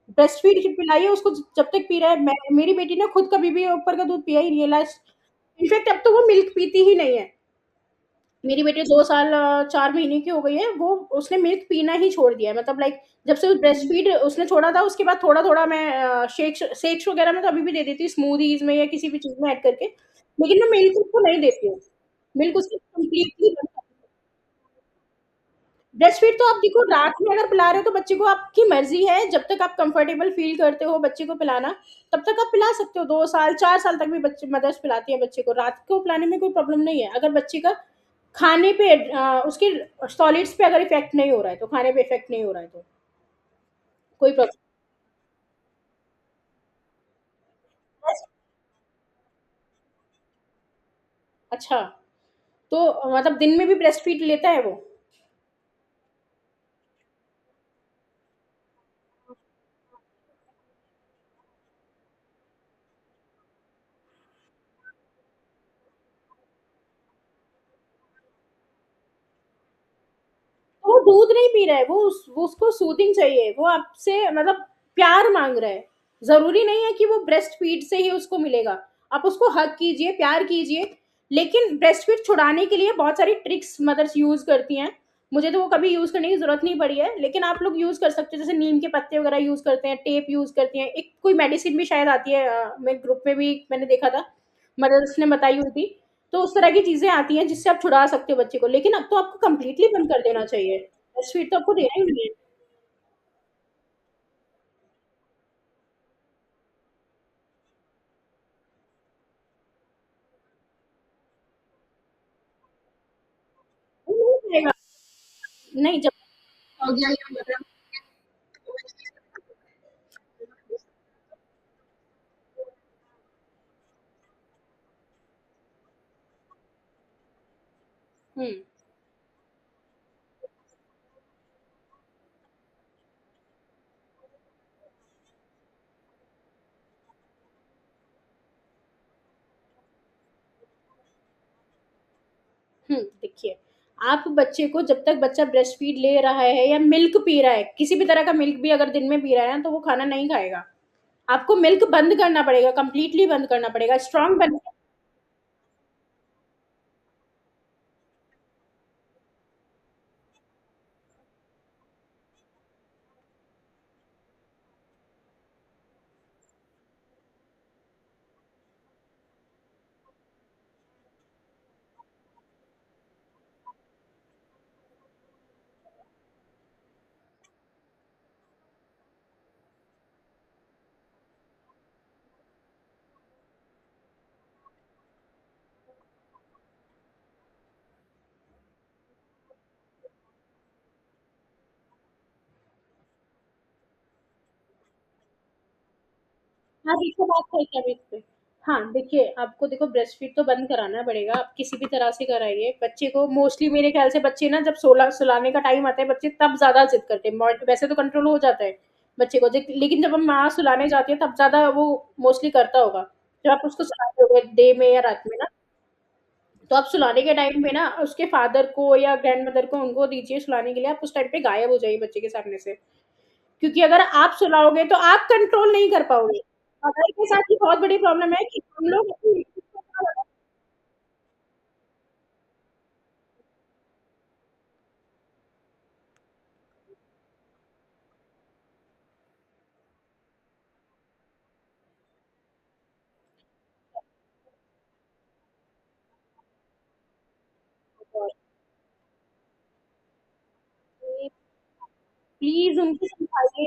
ब्रेस्ट फीड पिलाइए उसको जब तक पी रहा है। मैं मेरी बेटी ने खुद कभी भी ऊपर का दूध पिया ही नहीं है लास्ट, इनफैक्ट अब तो वो मिल्क पीती ही नहीं है। मेरी बेटी 2 साल 4 महीने की हो गई है, वो उसने मिल्क पीना ही छोड़ दिया है, मतलब लाइक जब से ब्रेस्ट फीड उसने छोड़ा था उसके बाद थोड़ा-थोड़ा मैं शेक्स शेक्स वगैरह में तो अभी भी दे देती हूँ, स्मूदीज़ में या किसी भी चीज़ में ऐड करके, लेकिन मैं मिल्क उसको नहीं देती हूँ। मिल्क उसकी कंप्लीटली बंद कर दी है। ब्रेस्ट फीड तो आप देखो रात में अगर पिला रहे हो तो बच्चे को आपकी मर्ज़ी है, जब तक आप कंफर्टेबल फ़ील करते हो बच्चे को पिलाना, तब तक आप पिला सकते हो। 2 साल, 4 साल तक भी बच्चे मदर्स पिलाती हैं बच्चे को, रात को पिलाने में कोई प्रॉब्लम नहीं है। अगर बच्चे का खाने पे उसके सॉलिड्स पे अगर इफ़ेक्ट नहीं हो रहा है, तो खाने पे इफ़ेक्ट नहीं हो रहा है तो कोई प्रॉब्लम। अच्छा, तो मतलब दिन में भी ब्रेस्ट फीड लेता है वो? वो दूध नहीं पी रहा है, वो उसको सूदिंग चाहिए, वो आपसे मतलब प्यार माँग रहा है। ज़रूरी नहीं है कि वो ब्रेस्ट फीड से ही उसको मिलेगा। आप उसको हग कीजिए, प्यार कीजिए, लेकिन ब्रेस्ट फीड छुड़ाने के लिए बहुत सारी ट्रिक्स मदर्स यूज़ करती हैं। मुझे तो वो कभी यूज़ करने की ज़रूरत नहीं पड़ी है, लेकिन आप लोग यूज़ कर सकते हो, जैसे नीम के पत्ते वगैरह यूज़ करते हैं, टेप यूज़ करती हैं। एक कोई मेडिसिन भी शायद आती है, मैं ग्रुप में भी मैंने देखा था, मदर्स ने बताई हुई थी। तो उस तरह की चीज़ें आती हैं जिससे आप छुड़ा सकते हो बच्चे को, लेकिन अब तो आपको कंप्लीटली बंद कर देना चाहिए। ब्रेस्ट फीड तो आपको देना ही नहीं है। वो नहीं खाएगा। नहीं जब हो गया या मतलब हुँ। देखिए, आप बच्चे को जब तक बच्चा ब्रेस्ट फीड ले रहा है या मिल्क पी रहा है, किसी भी तरह का मिल्क भी अगर दिन में पी रहा है ना, तो वो खाना नहीं खाएगा। आपको मिल्क बंद करना पड़ेगा, कंप्लीटली बंद करना पड़ेगा, स्ट्रॉन्ग बन। हाँ, देखो बात सही कह रहे इस पे। हाँ, देखिए आपको देखो ब्रेस्ट फीड तो बंद कराना पड़ेगा, आप किसी भी तरह से कराइए। बच्चे को मोस्टली मेरे ख्याल से बच्चे ना जब सुलाने का टाइम आता है, बच्चे तब ज़्यादा ज़िद करते हैं। वैसे तो कंट्रोल हो जाता है बच्चे को, लेकिन जब हम माँ सुलाने जाती है तब ज़्यादा वो मोस्टली करता होगा। जब आप उसको सुलाते होगे डे में या रात में ना, तो आप सुलाने के टाइम पे ना उसके फादर को या ग्रैंडमदर को उनको दीजिए सुलाने के लिए। आप उस टाइम पे गायब हो जाइए बच्चे के सामने से। क्योंकि अगर आप सुलाओगे तो आप कंट्रोल नहीं कर पाओगे। मदर के साथ ही बहुत बड़ी प्रॉब्लम है कि हम लोग अपनी प्लीज उनको समझाइए,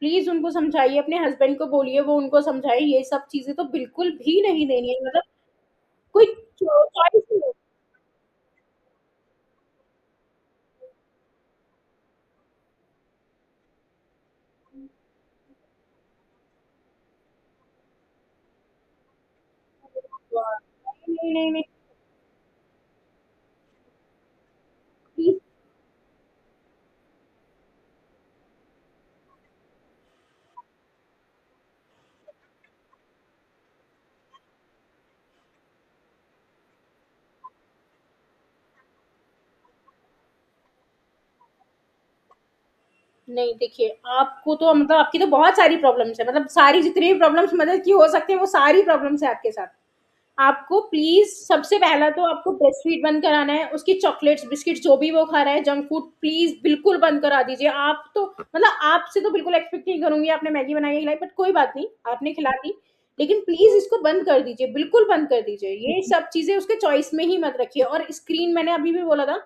प्लीज उनको समझाइए, अपने हस्बैंड को बोलिए वो उनको समझाए, ये सब चीजें तो बिल्कुल भी नहीं देनी है। मतलब कोई चॉइस नहीं है। नहीं नहीं नहीं, प्लीज। नहीं देखिए, आपको तो मतलब आपकी तो बहुत सारी प्रॉब्लम्स है, मतलब सारी जितनी भी प्रॉब्लम्स मदद की हो सकती है वो सारी प्रॉब्लम्स है आपके साथ। आपको प्लीज सबसे पहला तो आपको ब्रेस्ट फीड बंद कराना है, उसकी चॉकलेट्स बिस्किट जो भी वो खा रहा है जंक फूड प्लीज बिल्कुल बंद करा दीजिए। आप तो मतलब आपसे तो बिल्कुल एक्सपेक्ट नहीं करूंगी, आपने मैगी बनाई है खिलाई, बट कोई बात नहीं, आपने खिला दी। लेकिन प्लीज इसको बंद कर दीजिए, बिल्कुल बंद कर दीजिए। ये सब चीजें उसके चॉइस में ही मत रखिए। और स्क्रीन मैंने अभी भी बोला था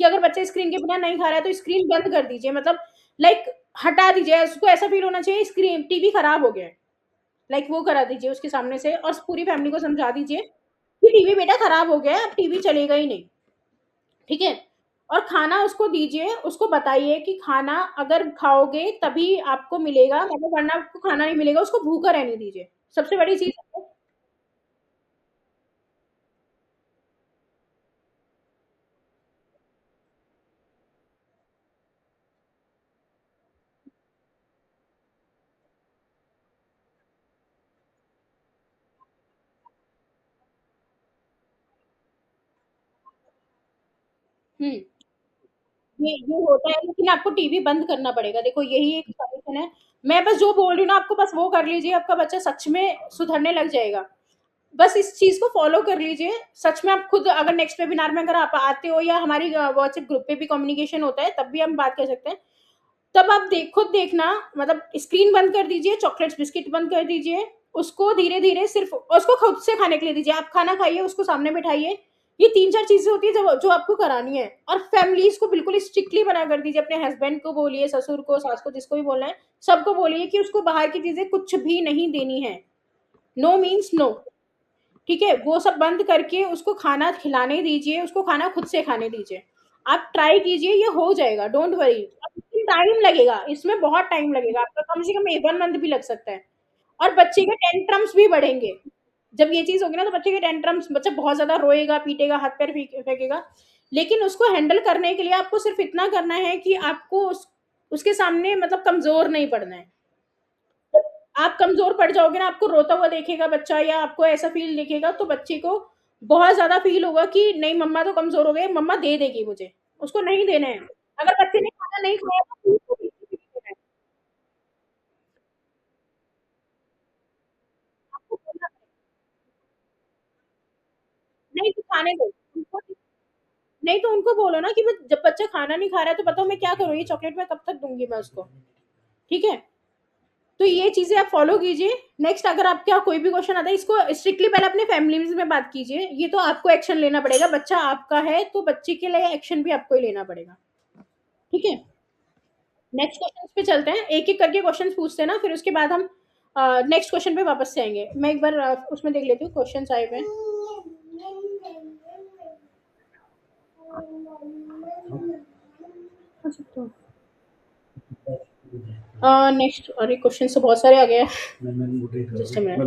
कि अगर बच्चा स्क्रीन के बिना नहीं खा रहा है तो स्क्रीन बंद कर दीजिए, मतलब लाइक हटा दीजिए। उसको ऐसा फील होना चाहिए स्क्रीन टीवी खराब हो गया है, लाइक वो करा दीजिए उसके सामने से, और पूरी फैमिली को समझा दीजिए कि टीवी बेटा खराब हो गया है, अब टीवी चलेगा ही नहीं। ठीक है। और खाना उसको दीजिए, उसको बताइए कि खाना अगर खाओगे तभी आपको मिलेगा, मतलब वरना आपको खाना नहीं मिलेगा। उसको भूखा रहने दीजिए, सबसे बड़ी चीज है। हम्म ये होता है, लेकिन आपको टीवी बंद करना पड़ेगा। देखो यही एक सॉल्यूशन है। मैं बस जो बोल रही हूँ ना आपको, बस वो कर लीजिए, आपका बच्चा सच में सुधरने लग जाएगा। बस इस चीज को फॉलो कर लीजिए। सच में आप खुद अगर नेक्स्ट वेबिनार में अगर आप आते हो या हमारी व्हाट्सएप ग्रुप पे भी कम्युनिकेशन होता है तब भी हम बात कर सकते हैं। तब आप खुद देखना, मतलब स्क्रीन बंद कर दीजिए, चॉकलेट्स बिस्किट बंद कर दीजिए। उसको धीरे धीरे सिर्फ उसको खुद से खाने के लिए दीजिए। आप खाना खाइए, उसको सामने बिठाइए। ये तीन चार चीजें होती है जो जो आपको करानी है। और फैमिलीज को बिल्कुल स्ट्रिक्टली बना कर दीजिए, अपने हस्बैंड को बोलिए, ससुर को, सास को, जिसको भी बोलना है सबको बोलिए कि उसको बाहर की चीजें कुछ भी नहीं देनी है। No means no. ठीक है, वो सब बंद करके उसको खाना खिलाने दीजिए, उसको खाना खुद से खाने दीजिए। आप ट्राई कीजिए, ये हो जाएगा, डोंट वरी। टाइम लगेगा, इसमें बहुत टाइम लगेगा आपका, कम से कम 1 मंथ भी लग सकता है। और बच्चे के टेंट्रम्स भी बढ़ेंगे। जब ये चीज होगी ना तो बच्चे के टेंट्रम्स, बच्चा बहुत ज्यादा रोएगा, पीटेगा, हाथ पैर फेंकेगा। लेकिन उसको हैंडल करने के लिए आपको सिर्फ इतना करना है कि आपको उसके सामने मतलब कमजोर नहीं पड़ना है। आप कमजोर पड़ जाओगे ना, आपको रोता हुआ देखेगा बच्चा या आपको ऐसा फील दिखेगा, तो बच्चे को बहुत ज़्यादा फ़ील होगा कि नहीं मम्मा तो कमज़ोर हो गई, मम्मा दे देगी मुझे, उसको नहीं देना है। अगर बच्चे ने खाना नहीं खाया तो उसको बिल्कुल भी नहीं देना है, आपको बोलना नहीं तो खाने दो, उनको नहीं तो उनको बोलो ना कि मैं जब बच्चा खाना नहीं खा रहा है तो बताओ मैं क्या करूँ, ये चॉकलेट मैं कब तक दूँगी मैं उसको, ठीक है? तो ये चीज़ें आप फ़ॉलो कीजिए। नेक्स्ट अगर आपके यहाँ कोई भी क्वेश्चन आता है, इसको स्ट्रिक्टली पहले अपने फैमिलीज़ में बात कीजिए। ये तो आपको एक्शन लेना पड़ेगा, बच्चा आपका है तो बच्चे के लिए एक्शन भी आपको ही लेना पड़ेगा, ठीक है? नेक्स्ट क्वेश्चंस पे चलते हैं, एक-एक करके क्वेश्चंस पूछते हैं ना, फिर उसके बाद हम नेक्स्ट क्वेश्चन पे वापस से आएँगे। मैं एक बार उसमें देख लेती हूँ क्वेश्चंस आए हुए हैं। नेक्स्ट अरे क्वेश्चंस तो बहुत सारे आ गए हैं। Just a minute.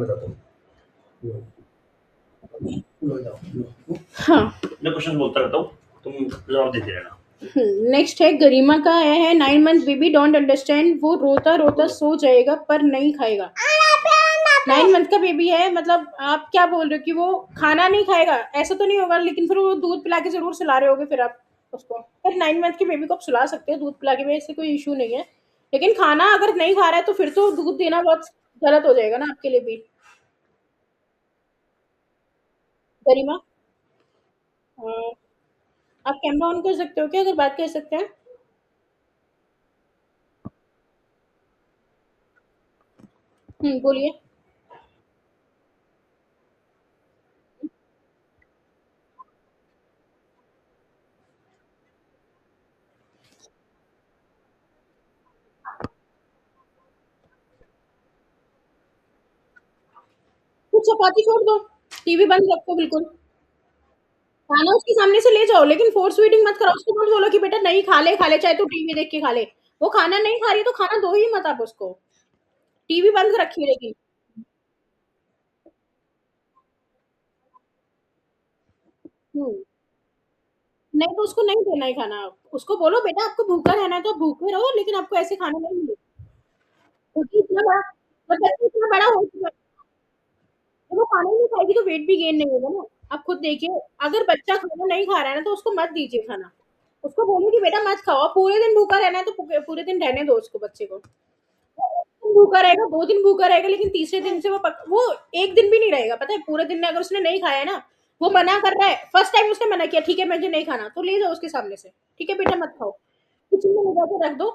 हाँ। मैं क्वेश्चन बोलता रहता हूँ, तुम जवाब देते रहना। नेक्स्ट है गरिमा का आया है, 9 मंथ बेबी डोंट अंडरस्टैंड, वो रोता रोता सो जाएगा पर नहीं खाएगा। 9 मंथ का बेबी है, मतलब आप क्या बोल रहे हो कि वो खाना नहीं खाएगा, ऐसा तो नहीं होगा, लेकिन फिर वो दूध पिला के जरूर सुला रहे होगे फिर आप उसको। पर 9 मंथ के बेबी को आप सुला सकते हो दूध पिला के भी, ऐसे कोई इशू नहीं है। लेकिन खाना अगर नहीं खा रहा है तो फिर तो दूध देना बहुत गलत हो जाएगा ना आपके लिए भी। गरिमा, अ, आप कैमरा ऑन कर सकते हो क्या, अगर बात कर सकते हैं? बोलिए। कुछ चपाती छोड़ दो, टीवी बंद रखो बिल्कुल। खाना उसके सामने से ले जाओ, लेकिन फोर्स फीडिंग मत कराओ, उसको मत बोलो कि बेटा नहीं खा ले चाहे तू टीवी देख के खा ले। वो खाना नहीं खा रही है तो खाना दो ही मत आप उसको, टीवी बंद रखिए लेकिन। हम्म, नहीं तो उसको नहीं देना है खाना, उसको बोलो बेटा आपको भूखा रहना है तो आप भूखे रहो, लेकिन आपको ऐसे खाना नहीं मिलेगा। क्योंकि इतना बड़ा, जब बच्चा इतना बड़ा हो चुका है, जब वो खाना ही नहीं खाएगी तो वेट भी गेन नहीं होगा ना। आप खुद देखिए, अगर बच्चा खाना नहीं खा रहा है ना तो उसको मत दीजिए खाना, उसको बोलिए कि बेटा मत खाओ, पूरे दिन भूखा रहना है तो पूरे दिन रहने दो उसको, बच्चे को। भूखा रहेगा, 2 दिन भूखा रहेगा, लेकिन तीसरे दिन से वो 1 दिन भी नहीं रहेगा, पता है? पूरे दिन में अगर उसने नहीं खाया है ना, वो मना कर रहा है, फर्स्ट टाइम उसने मना किया, ठीक है मुझे नहीं खाना, तो ले जाओ उसके सामने से, ठीक है बेटा मत खाओ, किचन में ले जाके रख दो।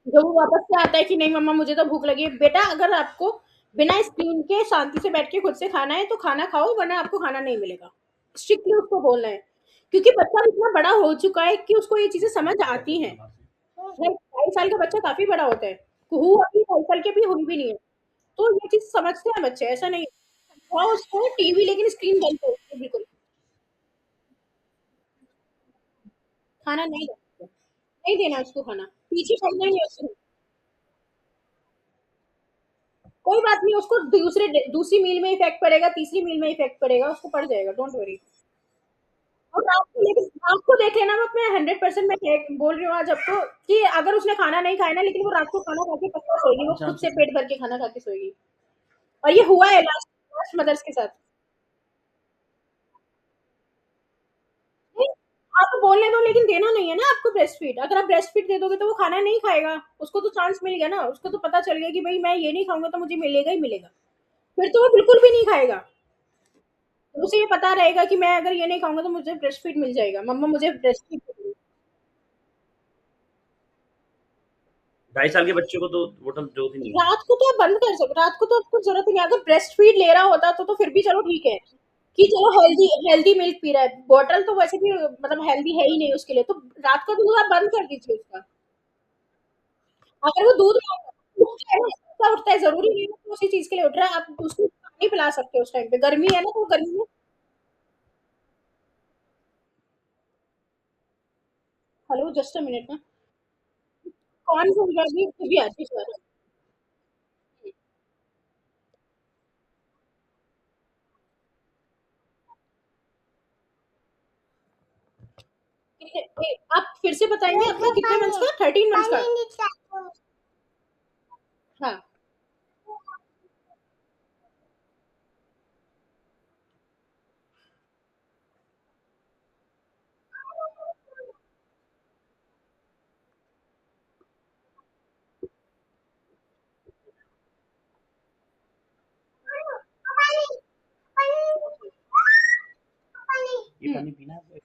जब वो वापस से आता है कि नहीं मम्मा मुझे तो भूख लगी है, बेटा अगर आपको बिना स्क्रीन के शांति से बैठ के खुद से खाना है तो खाना खाओ, वरना आपको खाना नहीं मिलेगा। स्ट्रिक्टली उसको बोलना है, क्योंकि बच्चा इतना बड़ा हो चुका है कि उसको ये चीजें समझ आती हैं। लाइक 2.5 साल का बच्चा काफी बड़ा होता है, हुआ अभी 2.5 साल की भी हुई भी नहीं है, तो ये चीज समझते हैं बच्चे, ऐसा नहीं है। हाँ, उसको टीवी लेकिन स्क्रीन बंद करो बिल्कुल, खाना नहीं देना, नहीं देना उसको खाना, पीछे पड़ना ही है उसको। कोई बात नहीं, उसको दूसरी मील में इफेक्ट पड़ेगा, तीसरी मील में इफेक्ट पड़ेगा, उसको पड़ जाएगा, डोंट वरी। और रात को, लेकिन रात को देख लेना, मैं 100% मैं बोल रही हूँ आज आपको कि अगर उसने खाना नहीं खाया ना, लेकिन वो रात को खाना खा के पक्का सोएगी, वो खुद से पेट भर के खाना खा के सोएगी। और ये हुआ है लास्ट लास्ट मदर्स के साथ। नहीं, आप बोलने दो, लेकिन देना नहीं है ना आपको ब्रेस्ट फीड, अगर आप ब्रेस्ट फीड दे दोगे तो वो खाना नहीं खाएगा, उसको तो चांस मिल गया ना, उसको तो पता चल गया कि भाई मैं ये नहीं खाऊंगा तो मुझे मिलेगा ही मिलेगा, फिर तो वो बिल्कुल भी नहीं खाएगा। तो उसे ये पता रहेगा कि मैं अगर ये नहीं खाऊंगा तो मुझे ब्रेस्ट फीड मिल जाएगा, मम्मा मुझे ब्रेस्ट फीड। 2.5 साल के बच्चे को तो बोतल जरूरत ही नहीं है। रात को तो आप बंद कर सकते, रात को तो आपको जरूरत ही नहीं, अगर ब्रेस्ट फीड ले रहा होता तो फिर भी चलो ठीक है कि चलो हेल्दी हेल्दी मिल्क पी रहा है, बॉटल तो वैसे भी मतलब हेल्दी है ही नहीं उसके लिए, तो रात को दूध आप बंद कर दीजिए उसका। अगर वो दूध उठता है ना, उठता है, जरूरी नहीं है कि उसी चीज के लिए उठ रहा है, आप उसको पानी पिला सकते हो उस टाइम पे, गर्मी है ना तो गर्मी में। हेलो जस्ट अ मिनट ना, कौन बोल रहा है, अभी भी आती है। आप फिर से बताएंगे आपका कितने मंथ्स का, 13 मंथ्स का? हाँ, ये पानी पीना है?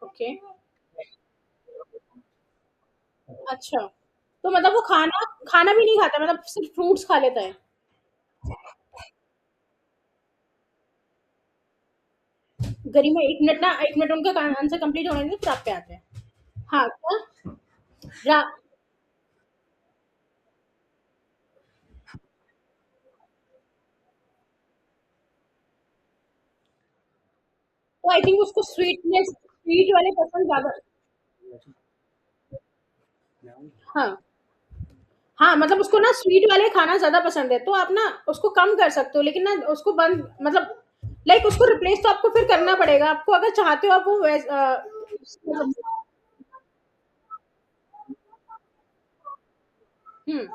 ओके। अच्छा, तो मतलब वो खाना खाना भी नहीं खाता, मतलब सिर्फ फ्रूट्स खा लेता है। गरिमा, एक मिनट ना, एक मिनट, उनका आंसर कंप्लीट होने दो फिर आप पे आते हैं। हाँ, क्या? रा, तो आई थिंक उसको स्वीटनेस, स्वीट वाले पसंद ज्यादा। हाँ, हाँ, मतलब उसको ना स्वीट वाले खाना ज्यादा पसंद है, तो आप ना उसको कम कर सकते हो, लेकिन ना उसको बंद, मतलब लाइक उसको रिप्लेस तो आपको फिर करना पड़ेगा, आपको अगर चाहते हो आप वो हम्म।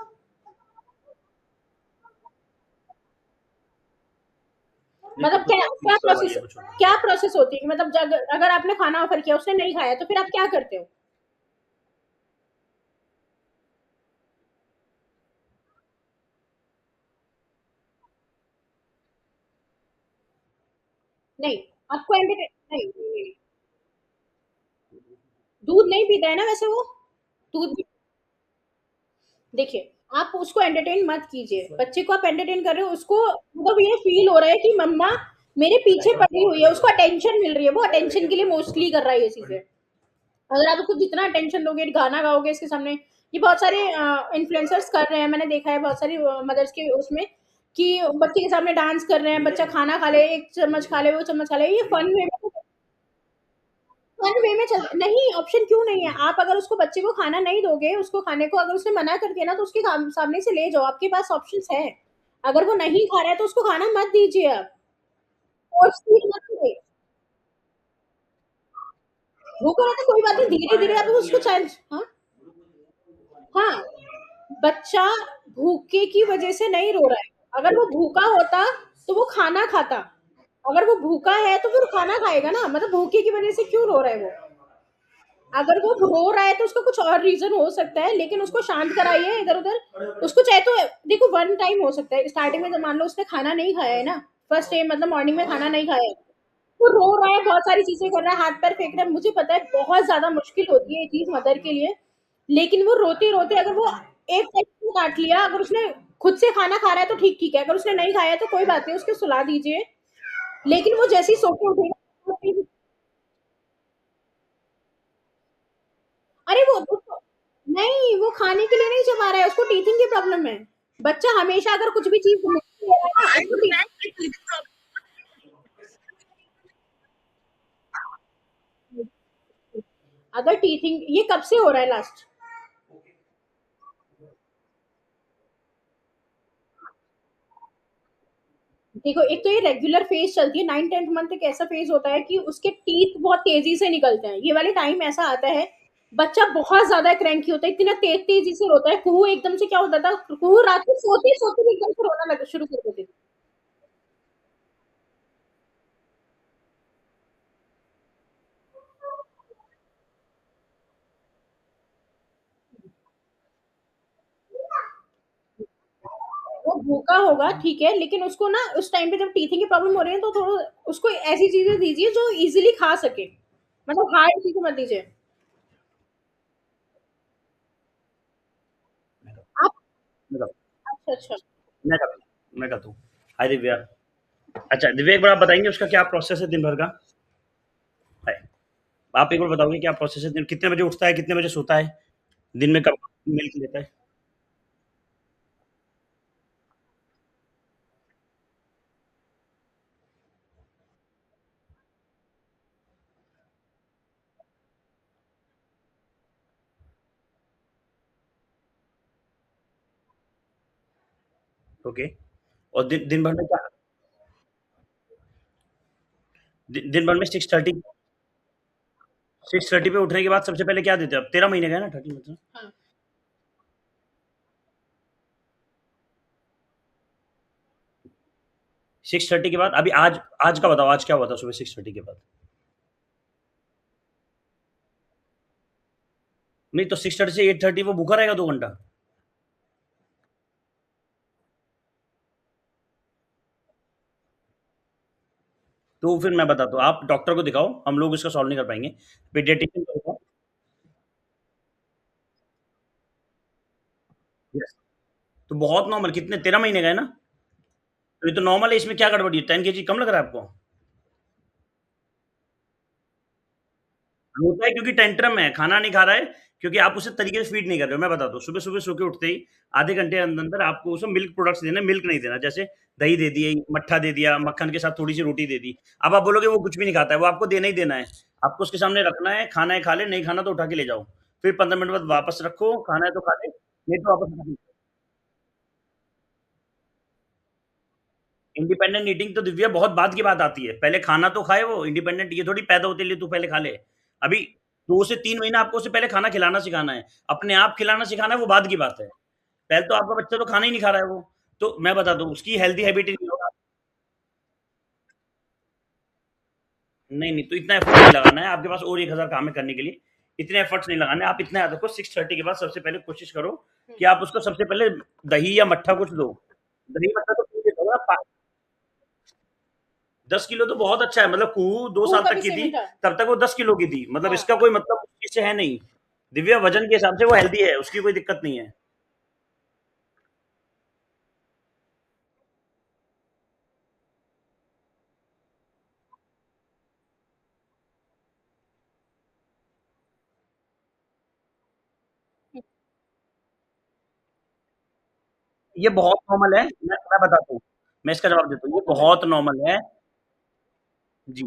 मतलब क्या क्या प्रोसेस, क्या प्रोसेस होती है कि मतलब अगर आपने खाना ऑफर किया उसने नहीं खाया तो फिर आप क्या करते हो? नहीं, आपको एंटरटेन नहीं, दूध नहीं पीता है ना वैसे वो, दूध। देखिए, आप उसको एंटरटेन मत कीजिए, बच्चे को आप एंटरटेन कर रहे हो, उसको मतलब ये फील हो रहा है कि मम्मा मेरे पीछे पड़ी हुई है, उसको अटेंशन मिल रही है, वो अटेंशन के लिए मोस्टली कर रहा है ये चीजें। अगर आप उसको जितना अटेंशन दोगे, गाना गाओगे इसके सामने, ये बहुत सारे इन्फ्लुएंसर्स कर रहे हैं, मैंने देखा है बहुत सारी मदर्स के उसमें, कि बच्चे के सामने डांस कर रहे हैं, बच्चा खाना खा ले, एक चम्मच खा ले, वो चम्मच खा ले, ये फन वे में, फन वे में चल नहीं, ऑप्शन क्यों नहीं है? आप अगर उसको, बच्चे को खाना नहीं दोगे, उसको खाने को अगर उसने मना कर दिया ना, तो उसके सामने से ले जाओ, आपके पास ऑप्शंस है। अगर वो नहीं खा रहा है तो उसको खाना मत दीजिए आप, फोर्स फीड मत करिए। भूखा रहता कोई बात नहीं, धीरे धीरे आप उसको चाहे, हाँ, हाँ, बच्चा भूखे की वजह से नहीं रो रहा है, अगर वो भूखा होता तो वो खाना खाता, अगर वो भूखा है तो फिर खाना खाएगा ना, मतलब भूखे की वजह से क्यों रो रहा है वो? अगर वो रो रहा है तो उसका कुछ और रीजन हो सकता है, लेकिन उसको शांत कराइए इधर उधर, उसको चाहे तो देखो, वन टाइम हो सकता है स्टार्टिंग में, जब मान लो उसने खाना नहीं खाया है ना, फर्स्ट डे मतलब मॉर्निंग में खाना नहीं खाया है, वो रो रहा है, बहुत सारी चीजें कर रहा है, हाथ पैर फेंक रहा है, मुझे पता है बहुत ज्यादा मुश्किल होती है ये चीज मदर के लिए, लेकिन वो रोते रोते अगर वो एक टाइम काट लिया, अगर उसने खुद से खाना खा रहा है तो ठीक ठीक है, अगर उसने नहीं खाया तो कोई बात नहीं, उसको सुला दीजिए, लेकिन वो जैसे ही सो के उठेगा, अरे वो नहीं, वो खाने के लिए नहीं चबा रहा है, उसको टीथिंग की प्रॉब्लम है। बच्चा हमेशा अगर कुछ भी चीज ले रहा है ना, उसको अगर टीथिंग, ये कब से हो रहा है लास्ट? देखो, एक तो ये रेगुलर फेज चलती है, 9th 10th मंथ एक ऐसा फेज होता है कि उसके टीथ बहुत तेजी से निकलते हैं, ये वाले टाइम ऐसा आता है, बच्चा बहुत ज्यादा क्रैंकी होता है, इतना तेजी से रोता है, कुहू एकदम से क्या होता था, कुहू रात को सोते सोते एकदम से रोना लगा शुरू कर देते थे। वो भूखा होगा ठीक है, लेकिन उसको ना उस टाइम पे जब टीथिंग की प्रॉब्लम हो रही है तो थोड़ा उसको ऐसी चीजें दीजिए जो इजीली खा सके, मतलब हार्ड चीजें मत दीजिए आप। मतलब अच्छा, अच्छा। मैं करता हूँ। हाय दिव्या। अच्छा दिव्या, एक बार आप बताएंगे उसका क्या प्रोसेस है दिन भर का? हाय, आप एक बार बताओगे क्या प्रोसेस है, कितने बजे उठता है, कितने बजे सोता है, दिन में कब मिल्क लेता है? ओके। और दिन भर में क्या, दिन भर में 6:30 पे उठने के बाद सबसे पहले क्या देते हैं? अब 13 महीने का है ना, 30 मतलब। हाँ, 6:30 के बाद, अभी आज आज का बताओ, आज क्या हुआ था सुबह 6:30 के बाद? नहीं तो 6:30 से 8:30 वो भूखा रहेगा 2 घंटा? तो फिर मैं बताता हूँ, आप डॉक्टर को दिखाओ, हम लोग इसका सॉल्व नहीं कर पाएँगे। पीडियाट्रिशियन को दिखाओ। यस, तो बहुत नॉर्मल, कितने 13 महीने का है ना? तो ये तो नॉर्मल है, इसमें क्या गड़बड़ी है? 10 केजी कम लग रहा है आपको? होता है क्योंकि टेंट्रम है, खाना नहीं खा रहा है, क्योंकि आप उसे तरीके से फीड नहीं कर रहे हो। मैं बताता हूँ, सुबह-सुबह सो के उठते ही आधे घंटे अंदर-अंदर आपको उसे मिल्क प्रोडक्ट्स देना है, मिल्क नहीं देना। जैसे दही दे दिए, मट्ठा दे दिया, मक्खन के साथ थोड़ी-सी रोटी दे दी। अब आप बोलोगे वो कुछ भी नहीं खाता है, वो आपको देना ही देना है। आपको उसके सामने रखना है, खाना है खा ले, नहीं खाना तो उठा के ले जाओ। फिर 15 मिनट बाद वापस रखो, खाना है तो खा ले, नहीं तो वापस रख दो। इंडिपेंडेंट ईटिंग तो दिव्या बहुत बाद की बात आती है। पहले खाना तो खाए वो, इंडिपेंडेंट ये थोड़ी पैदा होते लिए तू पहले खा ले। अभी 2 से 3 महीना आपको उसे पहले खाना खिलाना सिखाना है। अपने आप खिलाना सिखाना है वो बाद की बात है। पहले तो आपका बच्चा तो खाना ही नहीं खा रहा है वो। तो मैं बताता हूँ उसकी हेल्दी हैबिट ही नहीं होगा। नहीं, नहीं तो इतना एफर्ट नहीं लगाना है। आपके पास और 1000 काम है करने के लिए। इतने एफर्ट्स नहीं लगाने। आप इतना याद रखो 6:30 के बाद सबसे पहले कोशिश करो कि आप उसको सबसे पहले दही या मट्ठा कुछ दो। दही मट्ठा तो पी लेगा ना, पा 10 किलो तो बहुत अच्छा है, मतलब कुहू 2 कुहू साल का तक भी की सेम थी, ही था। तब तक वो 10 किलो की थी। मतलब हाँ। इसका कोई मतलब उस चीज़ से है नहीं। दिव्या वज़न के हिसाब से वो हेल्दी है, उसकी कोई दिक्कत नहीं है। ये बहुत नॉर्मल है, मैं बताता हूँ, मैं इसका जवाब देता हूँ, ये बहुत नॉर्मल है। जी,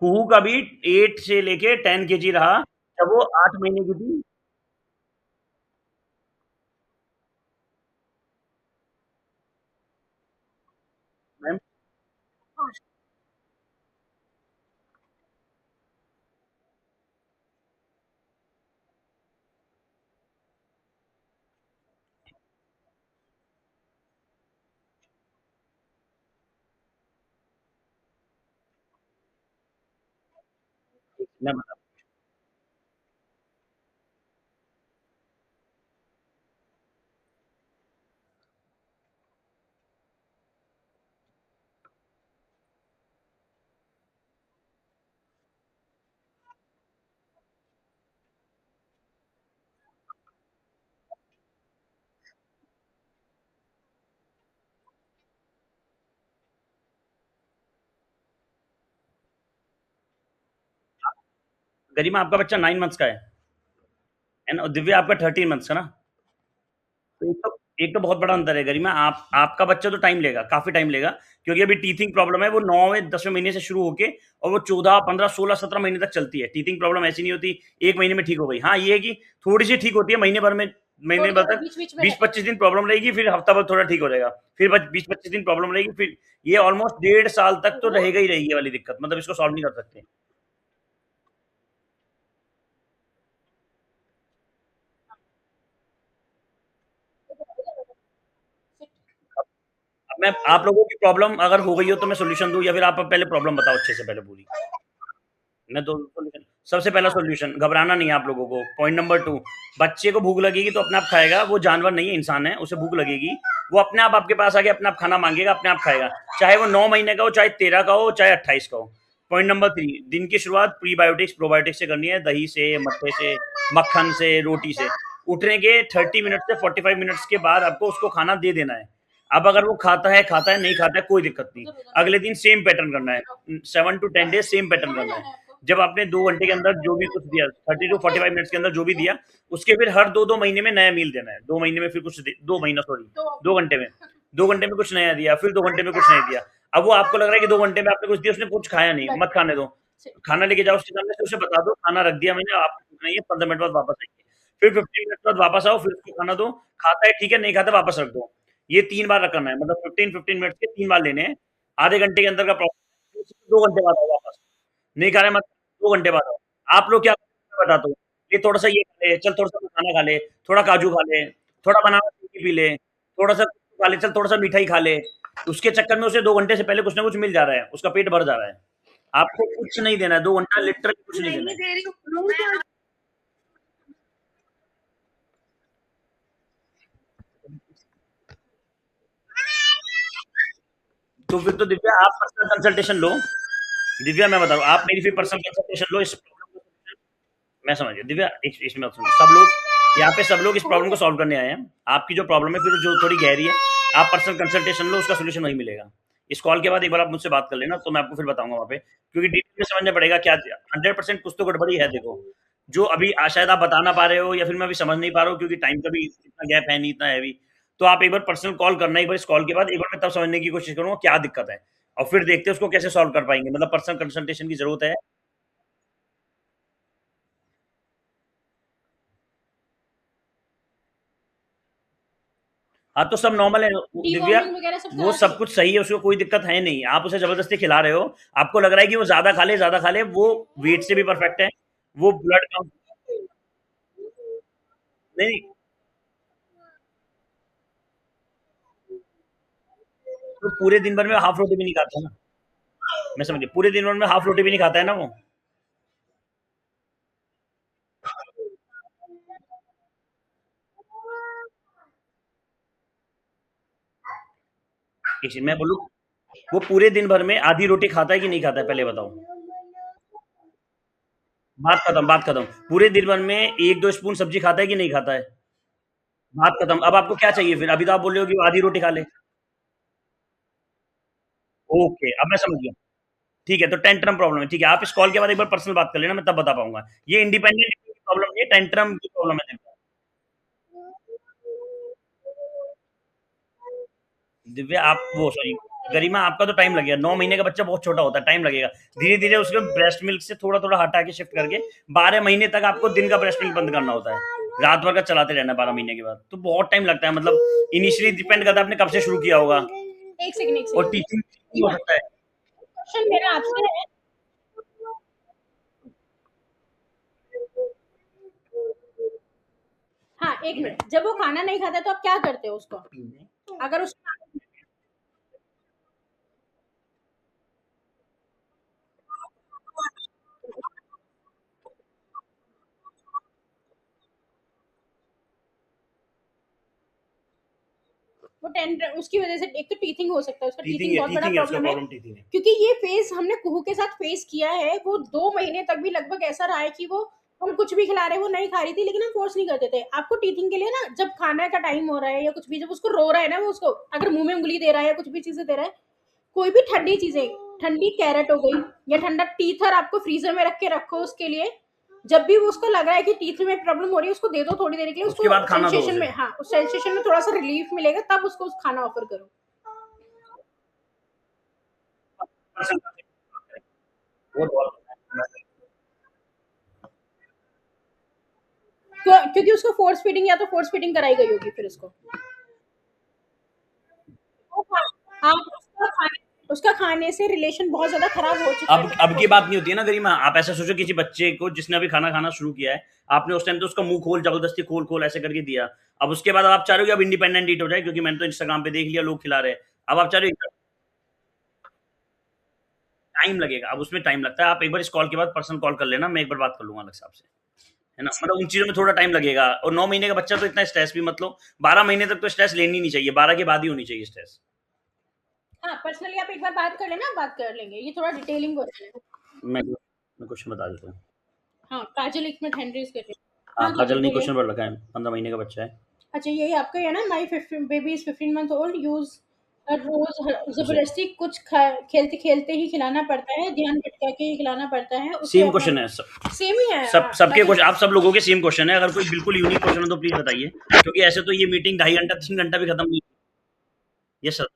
कुहू का भी 8 से लेके 10 केजी रहा, जब वो 8 महीने की थी। मैम, मैं बताता हूँ, गरिमा आपका बच्चा 9 मंथ्स का है ना? और दिव्या आपका 13 मंथ्स का ना? तो एक तो बहुत बड़ा अंतर है गरिमा। आप आपका बच्चा तो टाइम लेगा, काफ़ी टाइम लेगा, क्योंकि अभी टीथिंग प्रॉब्लम है, वो 9वें 10वें महीने से शुरू होके और वो 14, 15, 16, 17 महीने तक चलती है। टीथिंग प्रॉब्लम ऐसी नहीं होती, 1 महीने में ठीक हो गई। हाँ, ये है कि थोड़ी-सी ठीक होती है महीने भर में, महीने भर थोड़ा-थोड़ा तक बीच-बीच में रहता है। 20-25 दिन प्रॉब्लम रहेगी, फिर हफ्ता भर थोड़ा ठीक हो जाएगा। फिर बस 20-25 दिन प्रॉब्लम रहेगी, फिर ये ऑलमोस्ट डेढ़ साल तक तो रहेगा ही रहेगी ये वाली दिक्कत, मतलब इसको सॉल्व नहीं कर सकते। अब मैं आप लोगों की प्रॉब्लम अगर हो गई हो तो मैं सॉल्यूशन दूँ, या फिर आप पहले प्रॉब्लम बताओ अच्छे से पहले पूरी। मैं तो सॉल्यूशन, सबसे पहला सॉल्यूशन, घबराना नहीं है आप लोगों को। पॉइंट नंबर 2, बच्चे को भूख लगेगी तो अपने आप खाएगा। वो जानवर नहीं है, इंसान है, उसे भूख लगेगी, वो अपने आप आपके पास आके अपने आप खाना मांगेगा, अपने आप खाएगा। चाहे वो 9 महीने का हो, चाहे 13 का हो, चाहे 28 का हो। पॉइंट नंबर 3, दिन की शुरुआत प्रीबायोटिक्स प्रोबायोटिक्स से करनी है, दही से, मट्ठे से, मक्खन से, रोटी से। उठने के 30 मिनट से 45 मिनट्स के बाद आपको उसको खाना दे देना है। अब अगर वो खाता है, नहीं खाता है, कोई दिक्कत नहीं। अगले दिन सेम पैटर्न करना है, 7 टू 10 डेज सेम पैटर्न करना है। जब आपने 2 घंटे के अंदर जो भी कुछ दिया, 30 टू 45 मिनट्स के अंदर जो भी दिया, उसके फिर हर 2-2 महीने में नया मील देना है। 2 महीने में फिर कुछ 2 महीना सॉरी, 2 घंटे में। 2 घंटे में कुछ नया दिया, फिर 2 घंटे में कुछ नहीं दिया। अब वो आपको लग रहा है कि 2 घंटे में आपने कुछ दिया, उसने कुछ खाया नहीं, मत खाने दो। खाना लेके जाओ उसके सामने से, उसे बता दो खाना रख दिया मैंने, आपको भूख नहीं है, 15 मिनट बाद वापस आइए। फिर 15 मिनट बाद वापस आओ, फिर उसको खाना दो, खाता है ठीक है, नहीं खाता वापस रख दो। ये 3 बार करना है, मतलब 15-15 मिनट्स के 3 बार लेने हैं। आधे घंटे के अंदर का प्रोसेस, 2 घंटे बाद आओ वापस। नहीं खा रहा है मत, 2 घंटे बाद आओ। आप लोग क्या करें मैं बताता हूँ। ये थोड़ा-सा ये खा ले, चल थोड़ा-सा मखाना खा ले, थोड़ा काजू खा ले, थोड़ा बनाना शेक पी ले, थोड़ा-सा खा ले, चल थोड़ा-सा मिठाई खा ले। उसके चक्कर में उसे 2 घंटे से पहले कुछ ना कुछ मिल जा रहा है, उसका पेट भर जा रहा है। आपको कुछ नहीं देना है, 2 घंटा लिटरली कुछ नहीं देना है। तो फिर तो दिव्या आप पर्सनल कंसल्टेशन लो। दिव्या मैं बता रहा हूँ, आप मेरी फिर पर्सनल कंसल्टेशन लो इस प्रॉब्लम को। मैं समझ गया दिव्या, इसमें सुनो, सब लोग यहाँ पे, सब लोग इस प्रॉब्लम को सॉल्व करने आए हैं। आपकी जो प्रॉब्लम है फिर जो थोड़ी गहरी है, आप पर्सनल कंसल्टेशन लो, उसका सोल्यूशन वही मिलेगा। इस कॉल के बाद एक बार आप मुझसे बात कर लेना, तो मैं आपको फिर बताऊंगा वहाँ पे, क्योंकि डिटेल में समझना पड़ेगा क्या 100% कुछ तो गड़बड़ी है। देखो, जो अभी शायद आप बता ना पा रहे हो, या फिर मैं अभी समझ नहीं पा रहा हूँ, क्योंकि टाइम का भी इतना गैप है नहीं, इतना हैवी। तो आप एक बार पर्सनल कॉल करना, एक बार इस कॉल के बाद एक बार मैं तब समझने की कोशिश करूंगा क्या दिक्कत है, और फिर देखते हैं उसको कैसे सॉल्व कर पाएंगे। मतलब पर्सनल कंसल्टेशन की जरूरत है। हाँ, तो सब नॉर्मल है दिव्या, डिवॉर्मिंग वगैरह सब वो करा दी? सब कुछ सही है, उसको कोई दिक्कत है नहीं। आप उसे जबरदस्ती खिला रहे हो, आपको लग रहा है कि वो ज्यादा खा ले, वो वेट से भी परफेक्ट है, वो ब्लड काउंट नहीं। तो पूरे दिन भर में हाफ रोटी भी नहीं खाता है ना। मैं समझ गया, पूरे दिन भर में हाफ रोटी भी नहीं खाता है ना वो। किसी मैं बोलूँ, वो पूरे दिन भर में आधी रोटी खाता है कि नहीं खाता है, पहले बताओ। बात खत्म। पूरे दिन भर में एक दो स्पून सब्जी खाता है कि नहीं खाता है। बात खत्म। अब आपको क्या चाहिए फिर? अभी तो आप बोल रहे हो कि वो आधी रोटी खा ले। ओके, अब मैं समझ गया। ठीक है, तो टेंट्रम प्रॉब्लम है। ठीक है, आप इस कॉल के बाद एक बार पर्सनल बात कर लेना, मैं तब बता पाऊंगा। ये इंडिपेंडेंट प्रॉब्लम नहीं है, टेंट्रम की प्रॉब्लम है। दिव्या आप वो सॉरी, गरिमा आपका तो टाइम लगेगा। 9 महीने का बच्चा बहुत छोटा होता है, टाइम लगेगा। धीरे धीरे उसके ब्रेस्ट मिल्क से थोड़ा थोड़ा हटा के शिफ्ट करके 12 महीने तक आपको दिन का ब्रेस्ट मिल्क बंद करना होता है। रात भर का चलाते रहना 12 महीने के बाद, तो बहुत टाइम लगता है। मतलब इनिशियली डिपेंड करता है आपने कब से शुरू किया होगा। एक और सेकंड। टीचिंग हो सकता है। क्वेश्चन मेरा आपसे है। हाँ, एक मिनट, जब वो खाना नहीं खाता तो आप क्या करते हो उसको? अगर उसको वो टेंडर, उसकी वजह से एक तो टीथिंग हो सकता है, उसका टीथिंग बहुत बड़ा उसका प्रॉब्लम है। प्रॉब्लम टीचिंग है। क्योंकि ये फेज हमने कुहू के साथ फेस किया है। वो 2 महीने तक भी लगभग ऐसा रहा है कि वो, हम कुछ भी खिला रहे हैं वो नहीं खा रही थी, लेकिन हम फोर्स नहीं करते थे। आपको टीथिंग के लिए ना, जब खाने का टाइम हो रहा है या कुछ भी, जब उसको रो रहा है ना, वो उसको अगर मुंह में उंगली दे रहा है या कुछ भी चीजें दे रहा है, कोई भी ठंडी चीजें, ठंडी कैरेट हो गई या ठंडा टीथर आपको फ्रीजर में रख के रखो उसके लिए। जब भी वो उसको लग रहा है कि टीथ में प्रॉब्लम हो रही है, उसको दे दो थोड़ी देर के लिए, उसके उसको बाद खाना दो सेंसेशन उसे। में, हाँ, उस सेंसेशन में थोड़ा सा रिलीफ मिलेगा, तब उसको खाना ऑफर करो। वो बहुत क्योंकि उसको फोर्स फीडिंग, या तो फोर्स फीडिंग कराई गई होगी फिर उसको। आप उसका खाने से रिलेशन बहुत ज्यादा खराब हो चुका है, अब की बात नहीं होती है ना गरिमा। आप ऐसा सोचो, किसी बच्चे को जिसने अभी खाना खाना शुरू किया है, आपने उस टाइम तो उसका मुंह खोल, जबरदस्ती खोल खोल ऐसे करके दिया। अब उसके बाद आप चाह रहे हो कि अब इंडिपेंडेंट ईट हो जाए, क्योंकि मैंने तो इंस्टाग्राम पे देख लिया लोग खिला रहे हैं। अब आप चाह रहे हो, टाइम लगेगा, अब उसमें टाइम लगता है। आप एक बार इस कॉल के बाद पर्सनल कॉल कर लेना, मैं एक बार बात कर लूंगा अलग से आपसे, है ना। मतलब उन चीजों में थोड़ा टाइम लगेगा। और 9 महीने का बच्चा तो इतना स्ट्रेस भी मत लो। 12 महीने तक तो स्ट्रेस लेनी नहीं चाहिए, 12 के बाद ही होनी चाहिए स्ट्रेस। हाँ, पर्सनली आप एक बार बात कर लेना, बात कर लेंगे, ये थोड़ा डिटेलिंग हो रहा है। मैं क्वेश्चन बता देता हूँ। हाँ, काजल एक मिनट, हेनरीज कर रही है। हाँ, हाँ, काजल काजल ने बोलिए। क्वेश्चन पढ़ रखा है, 15 महीने का बच्चा है। अच्छा, यही आपका है ना? My baby is 15 month old, use रोज उसे जबरदस्ती कुछ खेलते खेलते ही खिलाना पड़ता है, ध्यान भटका के ही खिलाना पड़ता है उसे सेम अपना। क्वेश्चन है सेम ही है, सब सबके बाकी क्वेश्चन, आप सब लोगों के सेम क्वेश्चन है। अगर कोई बिल्कुल यूनिक क्वेश्चन हो तो प्लीज बताइए, क्योंकि ऐसे तो ये मीटिंग 2.5 घंटा 3 घंटा भी खत्म नहीं। Yes sir.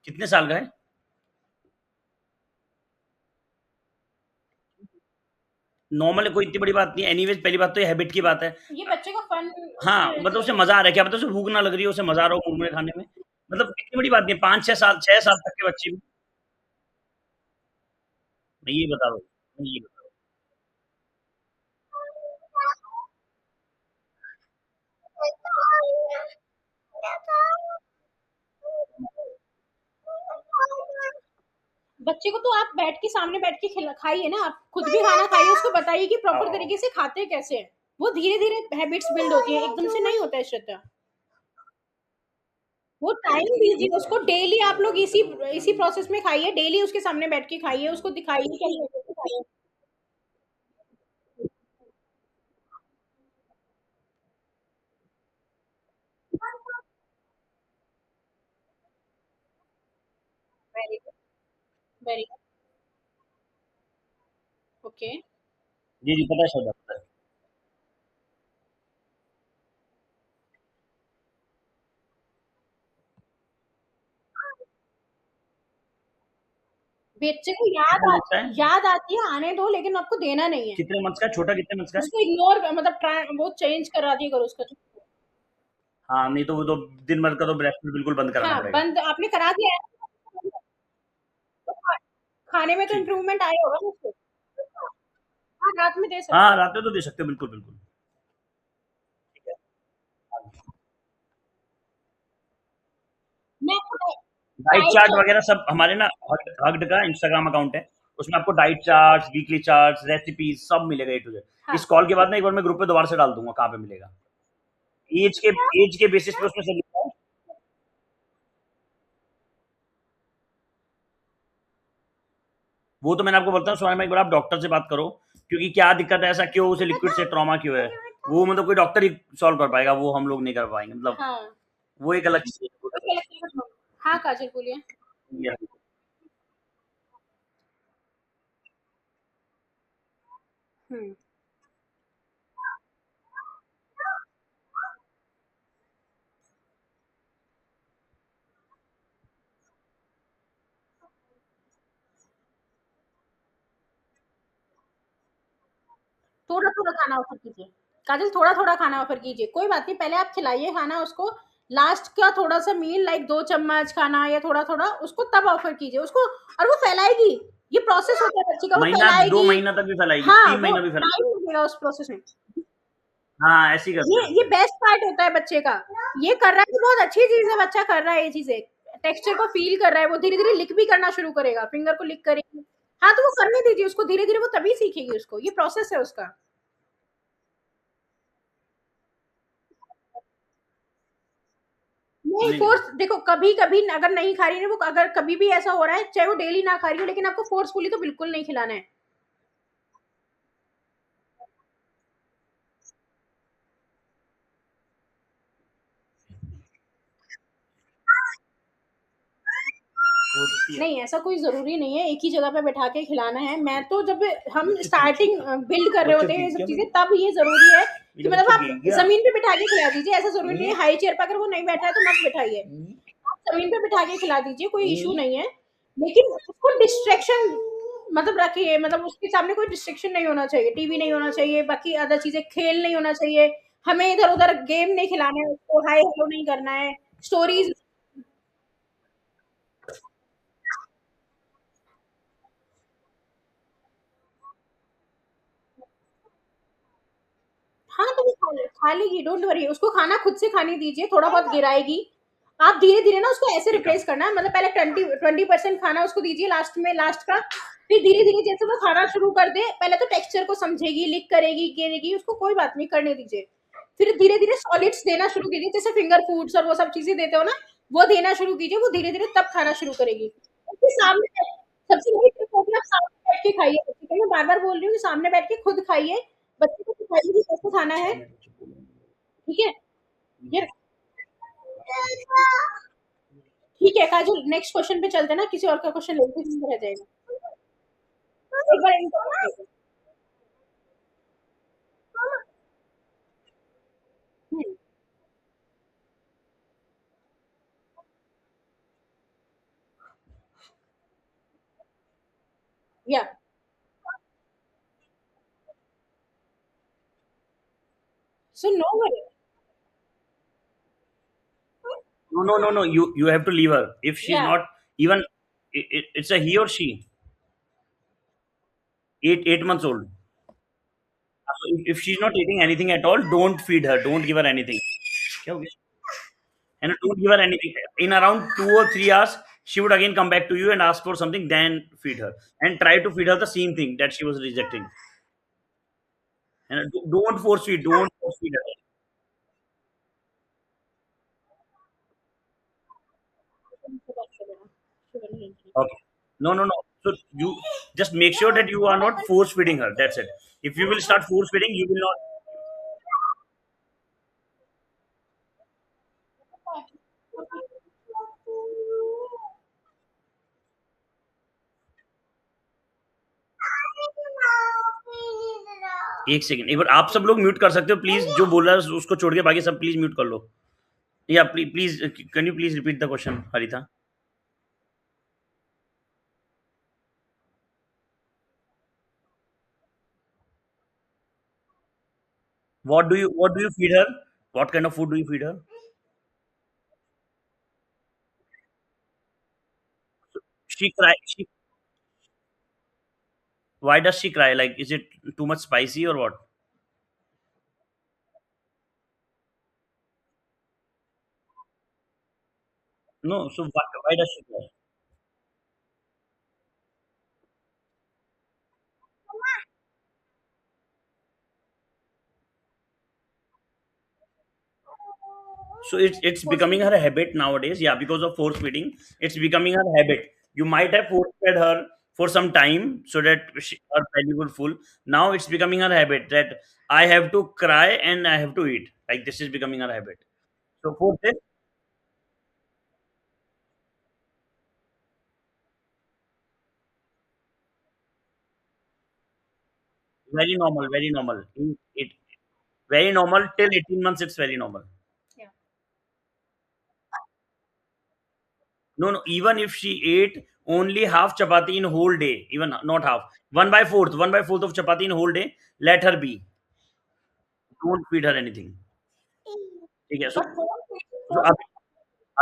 कितने साल का है? नॉर्मल है, कोई इतनी बड़ी बात नहीं है। एनीवेज पहली बात तो ये हैबिट की बात है। ये बच्चे का फन हाँ, उसकी वजह मतलब से उसे हो रहा है। मजा आ रहा है, क्या पता उसे भूख ना लग रही हो, उसे मजा आ रहा हो मुंह में खाने में। मतलब इतनी बड़ी बात नहीं है। 5-6 साल, 6 साल तक के बच्चे ये बता दो, ये बता बच्चे को तो आप बैठ के सामने बैठ के खाइए ना, आप खुद भी खाना खाइए, उसको बताइए कि दो। प्रॉपर तरीके से खाते कैसे हैं। वो धीरे धीरे हैबिट्स बिल्ड होती है, एकदम से नहीं होता है श्रद्धा। वो टाइम दीजिए उसको, डेली आप लोग इसी इसी प्रोसेस में खाइए, डेली उसके सामने बैठ के खाइए, उसको दिखाइए कि हम कैसे खाइए। Very good, very good, okay. जी, जी, पता है श्रद्धा, पता है। बच्चे को याद कितने मंथ्स का है? याद आती है, आने दो, लेकिन आपको देना नहीं है। कितने मंथ्स का है? छोटा कितने मंथ्स का है? उसको इग्नोर, मतलब ट्राई, वो चेंज करा दिया करो उसका। हाँ, नहीं तो वो तो दिन भर का तो ब्रेस्ट फीड बिल्कुल बंद कराना हाँ, पड़ेगा। बंद आपने करा दिया है, तो खाने में तो ठीक। इम्प्रूवमेंट आया होगा ना उसको। हाँ, रात में दे सकते हाँ, हो। रात में तो दे सकते हो, बिल्कुल, बिल्कुल। ठीक है। हाँ, मैं आपको डाइट डाइट चार्ट चार्ट। वगैरह सब हमारे ना हग हग्ड का इंस्टाग्राम अकाउंट है। उसमें आपको diet charts, weekly charts, recipes सब मिलेगा ए टू ज़ेड। हाँ, इस कॉल के बाद ना एक बार मैं ग्रुप पे दोबारा से डाल दूँगा कहाँ पे मिलेगा। ऐज के बेसिस पे उसमें सब लिखा है। वो तो मैंने आपको बताया उस बारे में, एक बार आप डॉक्टर से बात करो, क्योंकि क्या दिक्कत है, ऐसा क्यों, उसे लिक्विड से ट्रॉमा क्यों है, वो मतलब कोई डॉक्टर ही सॉल्व कर पाएगा, वो हम लोग नहीं कर पाएंगे, मतलब हाँ, वो एक अलग चीज ओके, हाँ, काजल बोलिए। है। हुँ, थोड़ा-थोड़ा खाना ऑफ़र कीजिए। काजल, थोड़ा-थोड़ा खाना ऑफ़र कीजिए। कोई बात नहीं, पहले आप खिलाइए खाना उसको, लास्ट का थोड़ा-सा मील लाइक 2 चम्मच खाना या थोड़ा-थोड़ा उसको तब ऑफ़र कीजिए उसको, और वो फैलाएगी। ये प्रोसेस होता है बच्चे का, वो महीना, दो फैलाएगी। महीना तक भी फैलाएगी, हाँ, 3 वो महीना भी फैलाएगी। टाइम लगेगा उस प्रोसेस में। हाँ, ऐसे ही करते ये हैं। बेस्ट पार्ट होता है बच्चे का। ये कर रहा है तो बहुत अच्छी चीज़ है, बच्चा कर रहा है ये चीज़ें। टेक्सचर को फ़ील कर रहा है, वो धीरे-धीरे लिक भी करना शुरू करेगा, फिंगर को लिक करेगी। हाँ, तो वो करने दीजिए उसको, धीरे-धीरे वो तभी सीखेगी उसको, ये प्रोसेस है उसका। नहीं, नहीं, फ़ोर्स देखो, कभी-कभी अगर नहीं खा रही है वो, अगर कभी भी ऐसा हो रहा है, चाहे वो डेली ना खा रही हो, लेकिन आपको फ़ोर्सफुली तो बिल्कुल नहीं खिलाना है। होती है। नहीं, ऐसा कोई ज़रूरी नहीं है, एक ही जगह पे बैठा के खिलाना है। मैं तो जब हम बच्चा ठीक ठीक स्टार्टिंग था। बिल्ड कर रहे बच्चा होते हैं ये गिर सब गया चीज़ें, मेरा। तब ये ज़रूरी है कि मेरा मतलब बच्चा आप गिर गया। ज़मीन पे बिठा के खिला दीजिए। ऐसा ज़रूरी नहीं हम्म, है हाई चेयर पे अगर वो नहीं बैठ रहा है तो मत बिठाइए। हम्म, आप ज़मीन पे बिठा के खिला दीजिए, कोई इश्यू हम्म। नहीं है। लेकिन उसको डिस्ट्रैक्शन मतलब रखिए, मतलब उसके सामने कोई डिस्ट्रैक्शन नहीं होना चाहिए, टीवी नहीं होना चाहिए, बाकी अदर चीज़ें, खेल नहीं होना चाहिए। हमें इधर-उधर गेम नहीं खिलाना है उसको, हाय हेलो नहीं करना है, स्टोरीज़। हाँ, तो वो खा लेगी, डोंट वरी, उसको खाना खुद से खाने दीजिए, थोड़ा बहुत गिराएगी। आप धीरे-धीरे ना उसको ऐसे ठीक है। रिप्लेस करना है, मतलब पहले 20% खाना उसको दीजिए लास्ट में, लास्ट का, फिर धीरे-धीरे जैसे वो खाना शुरू कर दे, पहले तो टेक्सचर को समझेगी, लिक करेगी, गिरेगी, उसको कोई बात नहीं, करने दीजिए। फिर धीरे-धीरे सॉलिड्स देना शुरू कीजिए, जैसे फिंगर फूड्स और वो सब चीज़ें देते हो ना, वो देना शुरू कीजिए, वो धीरे-धीरे तब खाना शुरू करेगी। उसके सामने सबसे बड़ी ट्रिक होगी, आप सामने बैठ के खाइए बच्चे को, मैं बार-बार बोल रही हूँ कि सामने बैठ के खुद खाइए, बच्चे को सिखाइए कि कैसे खाना है, ठीक है? ये ठीक है काजल, नेक्स्ट क्वेश्चन पे चलते हैं ना, किसी और का क्वेश्चन लेते ही रह जाएगा। एक बार इनको हम्म, या so no worry. No, no, no, no. You have to leave her. If she's या not even, it's a he or she. 8 months old. So if she's not eating anything at all, don't feed her. Don't give her anything. क्या हो गया? And don't give her anything. In around 2 or 3 hours, she would again come back to you and ask for something. Then feed her and try to feed her the same thing that she was rejecting. And don't force feed. Don't force feed her. Okay. No, no, no. So you just make sure that you are not force feeding her. That's it. If you will start force feeding, you will not. एक second, एक बार आप सब लोग mute कर सकते हो please, जो बोल रहा है उसको छोड़ के बाकी सब प्लीज म्यूट कर लो. या please please can you please repeat the question Haritha. What do you feed her? What kind of food do you feed her? She cry. Why does she cry? Like, is it too much spicy or what? No. So why does she cry? So it's becoming her habit nowadays. Yeah, because of force feeding, it's becoming her habit. You might have force fed her for some time so that her belly would full. Now it's becoming her habit that I have to cry and I have to eat. Like, this is becoming her habit. So for this, very normal, very normal. It very normal till 18 months. It's very normal. Yeah. No, no. Even if she ate only half chapati in whole day, even not half, one by fourth of chapati in whole day, let her be. Don't feed her anything. ठीक है. So अभी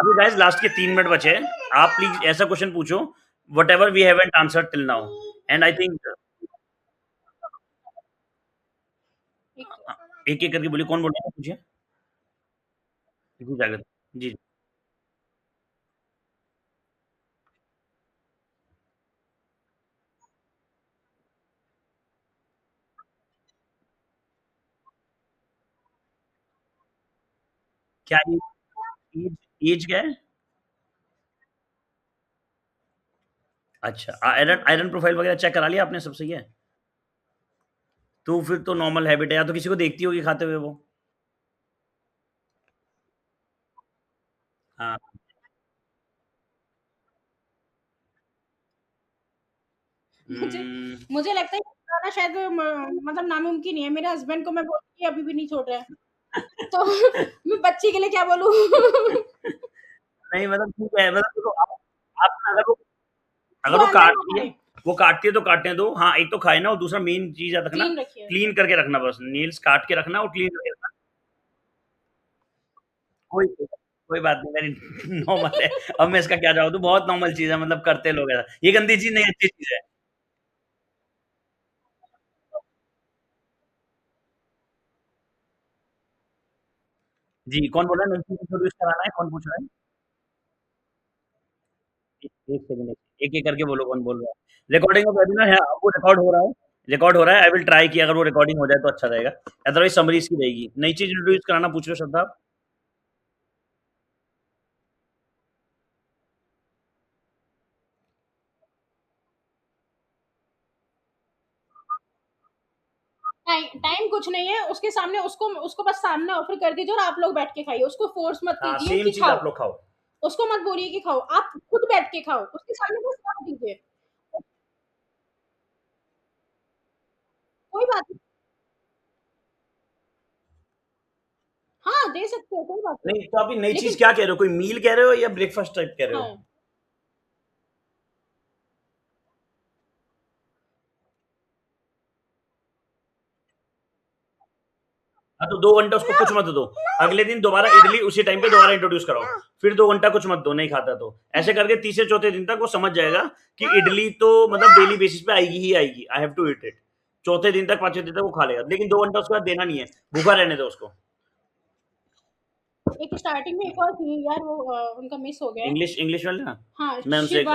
अभी guys last के 3 minute बचे हैं. आप please ऐसा question पूछो whatever we haven't answered till now. And I think एक एक करके बोलिए, कौन बोल रहा है, पूछिए. जी जागृत. जी. क्या एज एज क्या है? अच्छा, आयरन आयरन प्रोफाइल वगैरह चेक करा लिया आपने, सब सही है? तो फिर तो नॉर्मल हैबिट है, या तो किसी को देखती होगी खाते हुए वो. हाँ. मुझे मुझे लगता है ये बताना शायद मतलब नामुमकिन ही है. मेरे हस्बैंड को मैं बोलती अभी भी नहीं छोड़ रहा है. तो मैं बच्ची के लिए क्या बोलूँ? नहीं मतलब ठीक है, मतलब देखो आप अगर वो वो अगर वो अंदर ना काटती है, खाए. वो काटती है तो काटने दो. हाँ, एक तो खाए ना, और दूसरा मेन चीज़ याद रखना, क्लीन रखिए. क्लीन करके रखना बस. नेल्स काट के रखना और क्लीन करके रखना. कोई कोई बात नहीं, वेरी नॉर्मल है. अब मैं इसका क्या जवाब दूँ, बहुत नॉर्मल चीज़ है, मतलब करते हैं लोग ऐसा. ये गंदी चीज़ नहीं, अच्छी चीज़ है. जी, कौन बोल रहा है नई चीज़ इंट्रोड्यूस कराना है, कौन पूछ रहा है? एक सेकंड, एक-एक करके बोलो कौन बोल रहा है. रिकॉर्डिंग ऑफ वेबिनार है, वो रिकॉर्ड हो रहा है. रिकॉर्ड हो रहा है, आई विल ट्राई कि अगर वो रिकॉर्डिंग हो जाए तो अच्छा रहेगा. अदरवाइज़ समरी इसकी रहेगी. नई चीज़ इंट्रोड्यूस कराना पूछ रहे हो श्रद्धा आप? टाइम कुछ नहीं है उसके सामने. उसको उसको बस सामने ऑफर कर दीजिए और आप लोग बैठ के खाइए. उसको फोर्स मत हाँ, कीजिए सेम कि चीज़ खाओ. आप लोग खाओ. उसको मत बोलिए कि खाओ. आप खुद बैठ के खाओ. उसके सामने बस रख दीजिए. कोई बात नहीं. हाँ, दे सकते हो, कोई बात नहीं. नहीं, तो आप ये नई लेकिन चीज़ क्या कह रहे हो? कोई मील कह रहे हो या ब्रेकफ़ास्ट टाइप कह रहे हो? हाँ, हाँ, तो 2 घंटा उसको कुछ मत दो। अगले दिन दोबारा इडली उसी टाइम पे दोबारा इंट्रोड्यूस कराओ। फिर 2 घंटा कुछ मत दो, नहीं खाता तो। ऐसे करके तीसरे चौथे दिन तक वो समझ जाएगा कि इडली तो मतलब डेली बेसिस पे आएगी ही आएगी। I have to eat it. चौथे दिन तक, पाँचवें दिन तक वो खा लेगा। लेकिन 2 घंटा उसके बाद देना नहीं है, भूखा रहने दो उसको। एक स्टार्टिंग में एक और थी यार, वो उनका मिस हो गया है। इंग्लिश इंग्लिश वाले ना, हाँ, मैं उनसे एक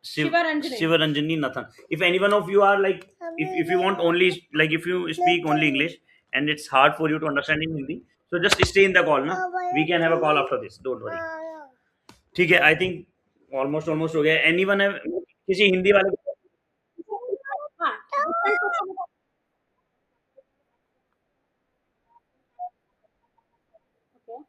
Shiv, Shiva Ranjani. Shivaranjani Nathan. If any one of you are like, if you want only, like if you speak only English and it's hard for you to understand in Hindi, so just stay in the call, na. We can have a call after this. Don't worry. ठीक है, I think almost हो गया। Anyone have किसी हिंदी वाले को? हाँ, different person को- Okay.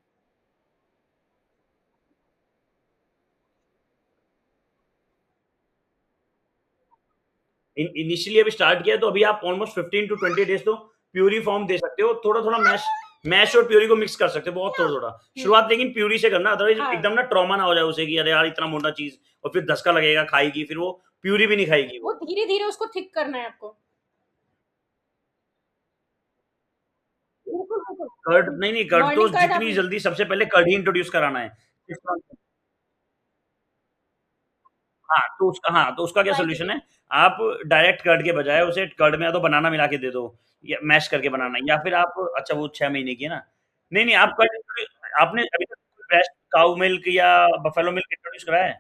Initially अभी स्टार्ट किया है, तो अभी आप ऑलमोस्ट 15 to 20 डेज तो प्यूरी फॉर्म दे सकते हो। थोड़ा थोड़ा मैश मैश और प्यूरी को मिक्स कर सकते हो, बहुत थोड़ा थोड़ा। शुरुआत लेकिन प्यूरी से करना, अदरवाइज हाँ, एकदम ना ट्रॉमा ना हो जाए उसे कि अरे यार इतना मोटा चीज, और फिर धक्का लगेगा, खाएगी, फिर वो प्यूरी भी नहीं खाएगी वो वो। धीरे धीरे उसको थिक करना है आपको। बिल्कुल बिल्कुल। कर्ड नहीं, नहीं, कर्ड तो मॉर्निंग कार्ड आप। जितनी जल्दी सबसे पहले कर्ड ही इंट्रोड्यूस कराना है। हाँ, तो उसका क्या ट्राई सॉल्यूशन कीजिए। है? आप डायरेक्ट कर्ड के बजाय उसे कर्ड में या तो बनाना मिला के दे दो, या मैश करके बनाना, या फिर आप, अच्छा वो 6 महीने की है ना? नहीं, नहीं, आप कर्ड आपने अभी तक ब्रेस्ट काऊ मिल्क या बफेलो मिल्क इंट्रोड्यूस कराया है?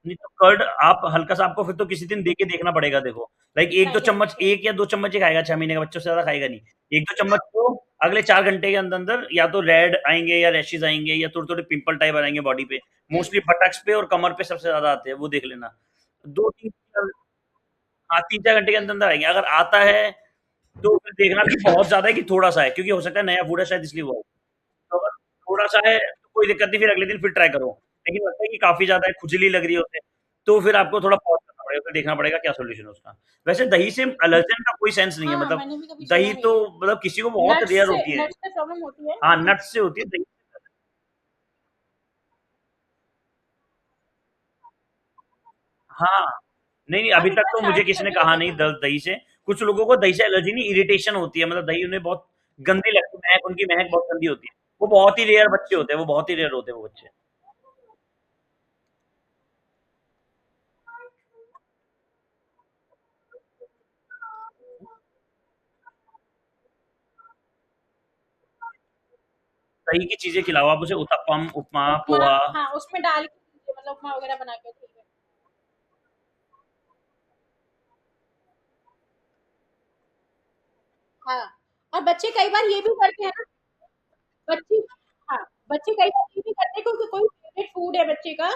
नहीं, तो कर्ड आप हल्का-सा, आपको फिर तो किसी दिन दे के देखना पड़ेगा देखो। लाइक 1-2 ट्राई चम्मच, 1 या 2 चम्मच ही खाएगा 6 महीने का बच्चा, उससे ज़्यादा खाएगा नहीं। 1-2 चम्मच तो अगले 4 घंटे के अंदर-अंदर या तो रेड आएँगे या रैशेज़ आएँगे या थोड़े-थोड़े पिंपल टाइप आ जाएँगे बॉडी पे। मोस्टली बटक्स पे और कमर पे सबसे ज़्यादा आते हैं, वो देख लेना। 2-3, हाँ, 3-4 घंटे के अंदर-अंदर आएँगे। अगर आता है, तो फिर देखना कि बहुत ज़्यादा है कि थोड़ा-सा है, क्योंकि हो सकता है नया फूड है शायद इसलिए हुआ हो। तो अगर थोड़ा-सा है तो कोई दिक्कत नहीं, फिर अगले दिन फिर ट्राई करो। लेकिन लगता है कि काफ़ी ज़्यादा है, खुजली लग रही है उसे, तो फिर आपको थोड़ा पॉज़ करना पड़ेगा, फिर देखना पड़ेगा क्या सॉल्यूशन है उसका। वैसे दही से एलर्जन का कोई सेंस नहीं है, हाँ, मतलब मैंने भी कभी दही सुना नहीं तो है। मतलब किसी को बहुत रेयर होती है। नट्स से प्रॉब्लम होती है हाँ, लेकिन। नट्स से होती है दही। हाँ, नहीं, नहीं, अभी आप एक तक बार तो मुझे स्टार्ट ही किसी ने करके कहा देखिए नहीं खाना। दही से। कुछ लोगों को दही से एलर्जी नहीं, इरिटेशन होती है, मतलब दही उन्हें बहुत गंदी लगती है, महक, उनकी महक बहुत गंदी होती है। वो बहुत ही रेयर बच्चे होते हैं, वो बहुत ही रेयर होते हैं वो बच्चे। दही की चीज़ें खिलाओ आप उसे, उत्तपम, उपमा, उपमा, पोहा। हाँ, उसमें डाल के दीजिए, मतलब उपमा वगैरह बना के ठीक है। हाँ, और बच्चे कई बार ये भी करते हैं ना। बच्चे, हाँ, बच्चे कई बार ये भी करते हैं क्योंकि कोई फेवरेट फूड है बच्चे का।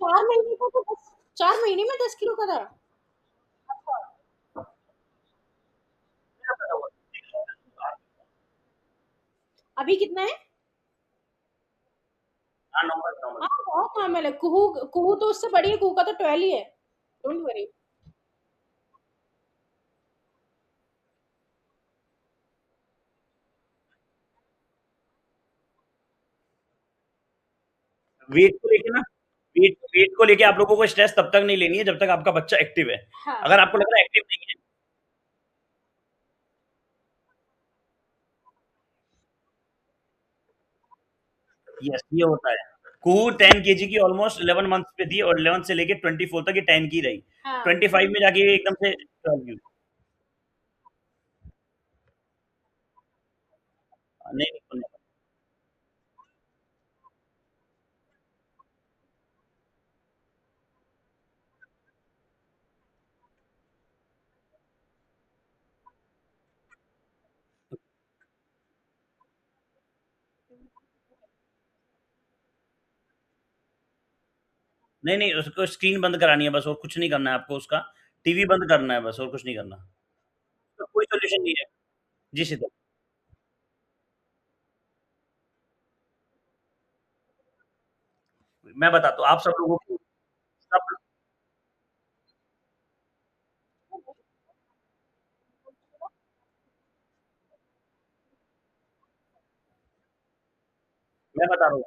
4 महीने का तो 4 महीने में 10 किलो का था। अच्छा, अभी कितना है? हाँ, नॉर्मल, हाँ, नॉर्मल। बहुत नॉर्मल है। कुहू, कुहू तो उससे बड़ी है, कुहू का तो 12 ही है। Don't worry. वेट को लेके ना, वेट वेट को लेके आप लोगों को स्ट्रेस तब तक नहीं लेनी है जब तक आपका बच्चा एक्टिव है। हाँ, अगर आपको लग रहा है एक्टिव नहीं है, यस, ये होता है। कुहू 10 केजी की ऑलमोस्ट 11 मंथ्स पे थी, और 11 से लेके 24 तक ये 10 की रही। हाँ। 25 में जाके ये एकदम से 12 की हुई। नहीं, नहीं, नहीं, नहीं, उसको स्क्रीन बंद करानी है बस, और कुछ नहीं करना है आपको उसका। टीवी बंद करना है बस, और कुछ नहीं करना। तो कोई सॉल्यूशन नहीं है। जी, शीतल। मैं बताता हूँ, आप सब लोगों को, सब, मैं बता रहा हूँ।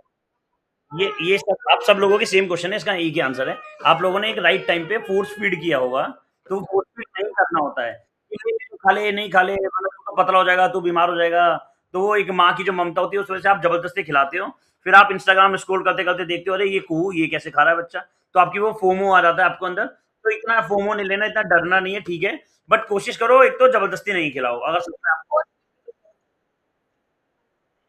ये सब आप सब लोगों के सेम क्वेश्चन है, इसका एक ही आंसर है। आप लोगों ने एक राइट टाइम पे फ़ोर्स फीड किया होगा, तो फ़ोर्स फीड नहीं करना होता है। ये खा ले, नहीं खा ले, मतलब तू तो पतला हो जाएगा, तू बीमार हो जाएगा। तो वो एक माँ की जो ममता होती है, उस वजह से आप ज़बरदस्ती खिलाते हो। फिर आप इंस्टाग्राम स्क्रॉल करते-करते देखते हो, अरे ये कैसे खा रहा है बच्चा? तो आपकी वो फोमो आ जाता है आपको अंदर। तो इतना फोमो नहीं लेना, इतना डरना नहीं है, ठीक है। बट कोशिश करो, एक तो ज़बरदस्ती नहीं खिलाओ। अगर सच में आपको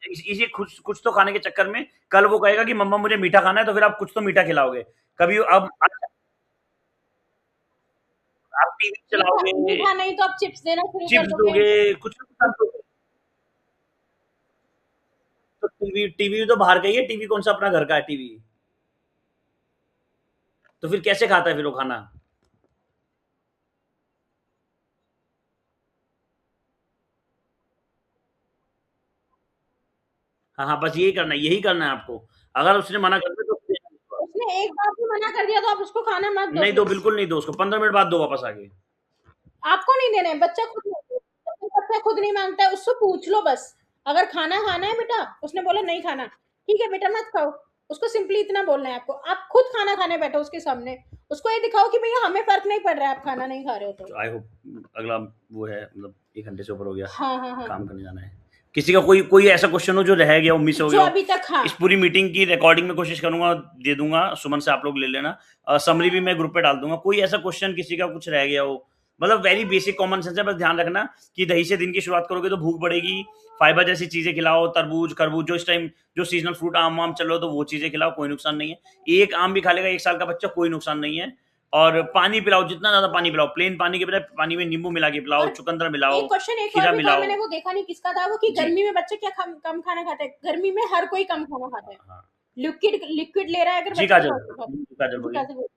इसी कुछ कुछ तो खाने के चक्कर में कल वो कहेगा कि मम्मा मुझे मीठा खाना है, तो फिर आप कुछ तो मीठा खिलाओगे। कभी अब आप टीवी मीठा चलाओगे, मीठा नहीं तो आप चिप्स देना शुरू कर चिप्स दोगे। दोगे, कुछ ना कुछ आप दोगे। तो टीवी टीवी तो बाहर का ही है, टीवी कौन सा अपना घर का है टीवी? तो फिर कैसे खाता है फिर वो खाना? हाँ, हाँ, बस यही करना है आपको। अगर उसने मना कर दिया तो उसने एक बार भी मना कर दिया तो आप उसको खाना मत दो नहीं दो, प्लीज। बिल्कुल नहीं दो उसको, 15 मिनट बाद दो वापस आके। आपको नहीं देने हैं, बच्चा खुद मांगता है। जब तक बच्चा खुद नहीं मांगता है उससे पूछ लो बस। अगर खाना खाना है बेटा, उसने बोला नहीं खाना, ठीक है बेटा मत खाओ। उसको सिंपली इतना बोलना है आपको। आप खुद खाना खाने बैठो उसके सामने। उसको ये दिखाओ कि भैया हमें फर्क नहीं पड़ रहा है आप खाना नहीं खा रहे हो तो। आई होप अगला वो है, मतलब 1 घंटे से ऊपर हो गया, हाँ हाँ हाँ। काम करने जाना है। किसी का कोई कोई ऐसा क्वेश्चन हो जो रह गया हो, मिस हो जो गया हो, अभी तक, हाँ। इस पूरी मीटिंग की रिकॉर्डिंग में कोशिश करूँगा, दे दूँगा, सुमन से आप लोग ले लेना। समरी भी मैं ग्रुप पे डाल दूँगा। कोई ऐसा क्वेश्चन किसी का कुछ रह गया हो, मतलब वेरी बेसिक कॉमन सेंस है, बस ध्यान रखना कि दही से दिन की शुरुआत करोगे तो भूख बढ़ेगी, फाइबर जैसी चीज़ें खिलाओ, तरबूज, खरबूज, जो इस टाइम जो सीज़नल फ्रूट आम-वाम चल रहा हो तो वो चीज़ें खिलाओ, कोई नुकसान नहीं है। 1 आम भी खा लेगा 1 साल का बच्चा, कोई नुकसान नहीं है। और पानी पिलाओ, जितना ज़्यादा पानी पिलाओ, प्लेन पानी के बजाय पानी में नींबू मिला के पिलाओ, और चुकंदर मिलाओ, एक क्वेश्चन एक और खीरा भी था, मिलाओ। मैंने वो देखा नहीं किसका था वो, कि जी। गर्मी में बच्चे क्या कम खाना खाते हैं। गर्मी में हर कोई कम खाना खाता है। हाँ। लिक्विड लिक्विड ले रहा है अगर जी, बच्चा काजल। तो। जी, काजल जी बोलिए। काजल।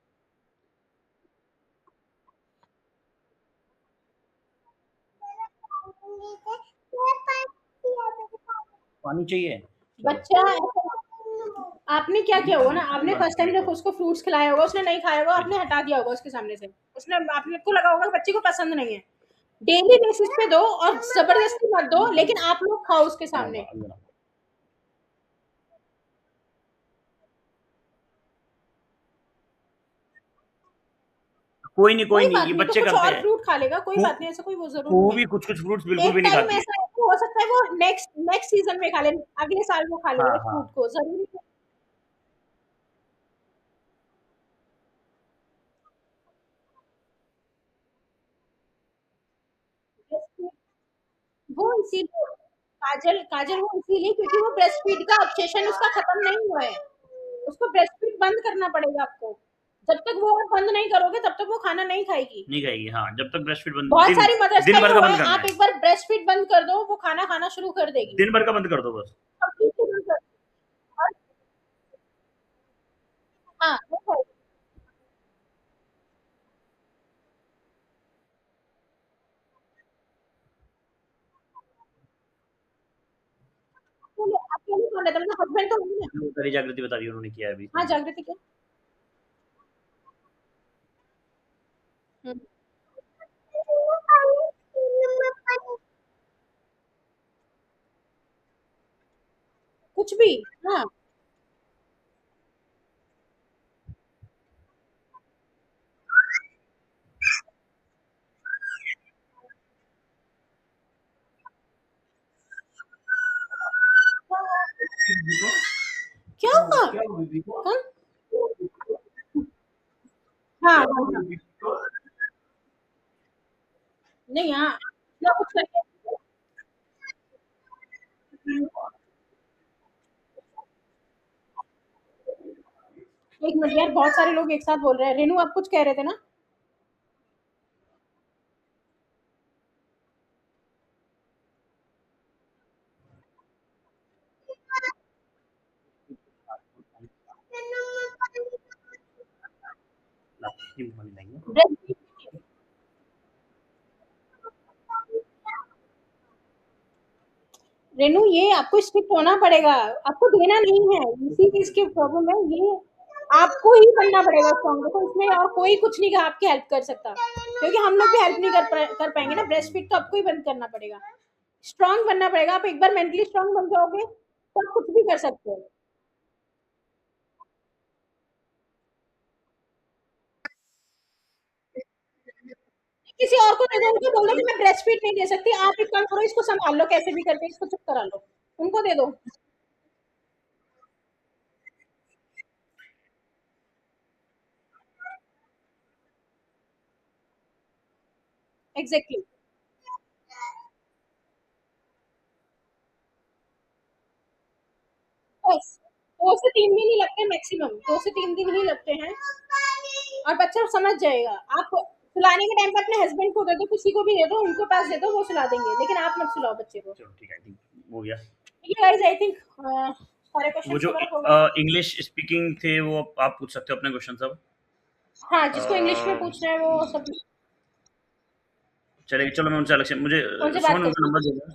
पानी चाहिए? चलो। बच्चा आपने क्या किया होगा ना, आपने फर्स्ट टाइम जब उसको फ्रूट्स खिलाया होगा उसने नहीं खाया होगा, आपने हटा दिया होगा उसके सामने से। उसने आपने को लगा होगा कि बच्चे को पसंद नहीं है। डेली बेसिस पे दो और जबरदस्ती मत दो, लेकिन आप लोग खाओ उसके सामने। कोई कोई नहीं, बात ये नहीं, तो बच्चे कुछ करते और हैं। फ्रूट खा लेगा, कोई को बात नहीं, ऐसा कोई वो जरूरी को नहीं भी है। कुछ-कुछ फ्रूट्स बिल्कुल एक भी नहीं टाइम खाती है। ऐसा हो सकता है वो नेक्स्ट नेक्स्ट सीजन में खा ले, अगले साल वो खा हाँ, लेगा इस हाँ। फ्रूट को, जरूरी नहीं। वो इसीलिए काजल काजल वो इसीलिए क्योंकि वो ब्रेस्ट फीड का ऑब्सेशन उसका खत्म नहीं हुआ है। उसको ब्रेस्ट फीड बंद करना पड़ेगा आपको। जब तक वो आप बंद नहीं करोगे तब तक वो खाना नहीं खाएगी। नहीं खाएगी, हाँ, जब तक ब्रेस्ट फीड बंद बहुत दिन सारी मदर्स का दिन ये भर का हुआ बंद है, करना आप है। एक बार ब्रेस्ट फीड बंद कर दो वो खाना खाना शुरू कर देगी। दिन भर का बंद कर दो बस। कंप्लीटली बंद कर दो। और हाँ वो खाएगी। अकेले अकेले कौन रहता है, मतलब हस्बैंड तो होंगे ना। जो सारी जागृति बता रही है उन्होंने किया है अभी हाँ समझी। जागृति क्या। हम्म। कुछ भी। हाँ। क्या हुआ। क्या हुआ बेबी को? कौन। हाँ हाँ हाँ। नहीं हाँ, ना कुछ करके। एक मिनट यार, बहुत सारे लोग एक साथ बोल रहे हैं। रेनू आप कुछ कह रहे थे ना। ब्रेस्ट रेनू ये आपको स्ट्रिक्ट होना पड़ेगा। आपको देना नहीं है, इसी चीज की प्रॉब्लम है ये। आपको ही बनना पड़ेगा स्ट्रॉन्ग। देखो इसमें और कोई कुछ नहीं आपकी हेल्प कर सकता, क्योंकि हम लोग भी हेल्प नहीं कर पाएंगे ना। ब्रेस्ट फीड तो आपको ही बंद करना पड़ेगा। स्ट्रॉन्ग बनना पड़ेगा। आप एक बार मेंटली स्ट्रॉन्ग बन जाओगे तो आप कुछ भी कर सकते हो। किसी और को दे दो, उनको बोल दो कि मैं ब्रेस्ट फीड नहीं दे सकती, आप एक काम करो, इसको संभाल लो कैसे भी करके, इसको चुप करा लो, उनको दे दो। एग्जैक्टली। बस 2 से 3 दिन ही लगते हैं मैक्सिमम, 2 से 3 दिन ही लगते हैं, और बच्चा समझ जाएगा। आप सुलाने के टाइम पे अपने हस्बैंड को दे दो, किसी को भी दे दो, उनको पास दे दो, वो सुला देंगे, लेकिन आप मत सुलाओ बच्चे को। चलो ठीक है, आई थिंक हो गया। ठीक है गाइस, आई थिंक सारे वो क्वेश्चन जो कवर हो गए। इंग्लिश स्पीकिंग थे वो आप पूछ सकते हो अपने क्वेश्चन सब। हाँ, अ, जिसको इंग्लिश में पूछना है वो सब चलेगा, चलो मैं उनसे अलग से, मुझे उनसे बात सुमन कर उनका नंबर दे दो।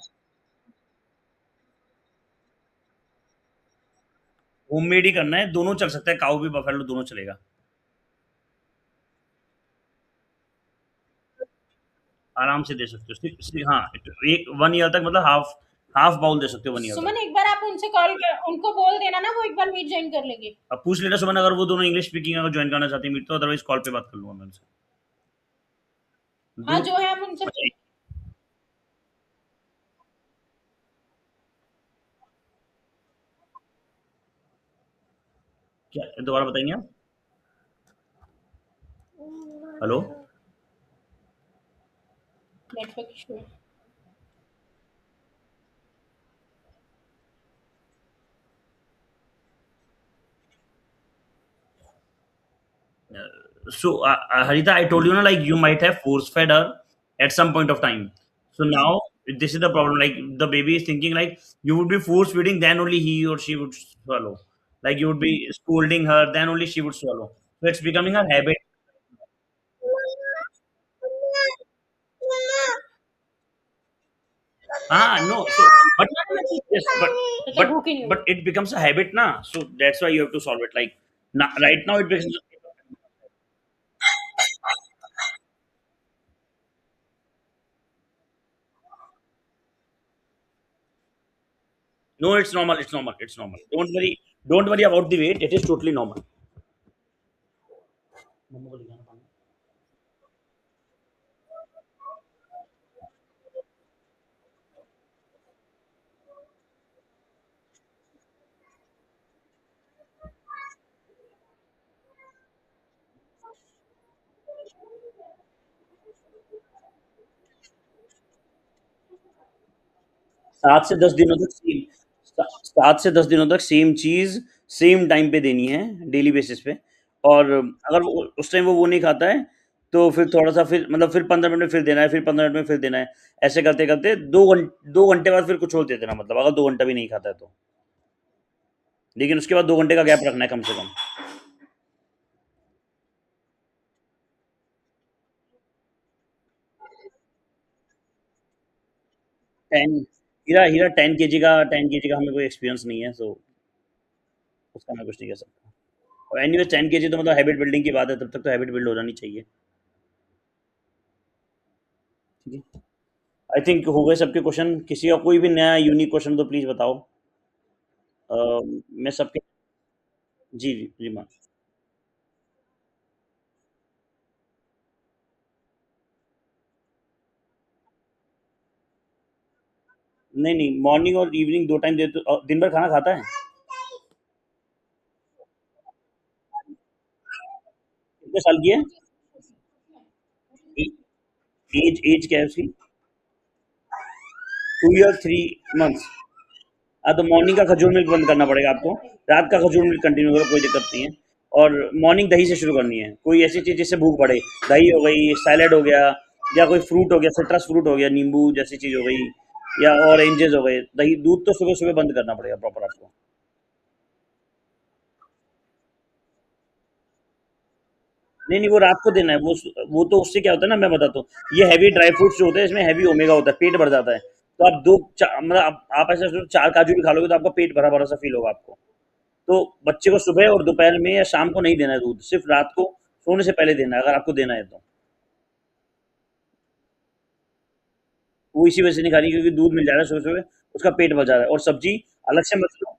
होममेड ही करना है, दोनों चल सकता है, काऊ भी बफेलो दोनों चलेगा। आराम से दे सकते हो, हाँ, एक 1 ईयर तक, मतलब हाफ हाफ बाउल दे सकते हो 1 ईयर तक। सुमन, एक बार आप उनसे कॉल कर, उनको बोल देना ना, वो एक बार मीट ज्वाइन कर लेंगे। अब पूछ लेना सुमन, अगर वो दोनों इंग्लिश स्पीकिंग अगर ज्वाइन करना चाहती है मीट, तो अदरवाइज कॉल पे बात कर लूंगा मैं उनसे। हाँ, दूर। जो है आप उनसे अच्छा, क्या दोबारा बताएंगे आप? हेलो। नेटवर्क इशू है। So, Harita, I told you, na, like you might have force fed her at some point of time. So now this is the problem. Like the baby is thinking like you would be force feeding, then only he or she would swallow. Like you would be scolding her, then only she would swallow. So it's becoming a habit. Ah, no. So, but yes, अच्छा, but भूखी नहीं but होगी। it becomes a habit, na. So that's why you have to solve it. Like right now, it becomes. No, it's normal. It's normal. It's normal. Don't worry. Don't worry about the weight. It is totally normal. 7 से 10 दिनों तक same, 7 से 10 दिनों तक same चीज़, same time पे देनी है, daily basis पे। और अगर वो उस टाइम वो नहीं खाता है, तो फिर थोड़ा-सा, फिर मतलब फिर 15 मिनट में फिर देना है, फिर 15 मिनट में फिर देना है। ऐसे करते-करते 2 घंटे बाद फिर कुछ और दे देना, मतलब अगर 2 घंटा भी नहीं खाता है तो। लेकिन उसके बाद 2 घंटे का गैप रखना है कम से कम। 10 हीरा हीरा 10 केजी का हमें कोई एक्सपीरियंस नहीं है, सो उसका मैं कुछ नहीं कह सकता। और एनीवेज़ 10 केजी तो मतलब हैबिट बिल्डिंग की बात है, तब तक तो हैबिट बिल्ड हो जानी चाहिए। ठीक है? आई थिंक हो गए सबके क्वेश्चन। किसी का कोई भी नया यूनिक क्वेश्चन तो प्लीज़ बताओ। मैं सबके। जी, जी, जी, मैम। नहीं, नहीं, मॉर्निंग और इवनिंग 2 टाइम दे दो, दिन भर खाना खाता है? कितने साल की है? ए एज एज क्या है उसकी? 2 ईयर 3 मंथ्स। हाँ, तो मॉर्निंग का खजूर मिल्क बंद करना पड़ेगा आपको। रात का खजूर मिल्क कंटिन्यू करो, कोई दिक्कत नहीं है। और मॉर्निंग दही से शुरू करनी है। कोई ऐसी चीज़ जिससे भूख बढ़े। दही हो गई, सैलेड हो गया, या कोई फ्रूट हो गया, सिट्रस फ्रूट हो गया, नींबू जैसी चीज़ हो गई, या ऑरेंजेस हो गए। दही दूध तो सुबह-सुबह बंद करना पड़ेगा प्रॉपर आपको। नहीं, नहीं, वो रात को देना है। वो तो उससे क्या होता है ना, मैं बताता हूँ। ये हैवी ड्राई फ्रूट्स जो होते हैं, इसमें हैवी ओमेगा होता है, पेट भर जाता है। तो आप मतलब आप ऐसा सोचो, 4 काजू भी खा लोगे तो आपका पेट भरा-भरा सा फ़ील होगा आपको। तो बच्चे को सुबह और दोपहर में या शाम को नहीं देना है दूध, सिर्फ़ रात को सोने से पहले देना है, अगर आपको देना है तो। वो इसी वजह से नहीं खा रही, क्योंकि दूध मिल जा रहा है सुबह-सुबह, उसका पेट भर जा रहा है। और सब्ज़ी अलग से मत लो।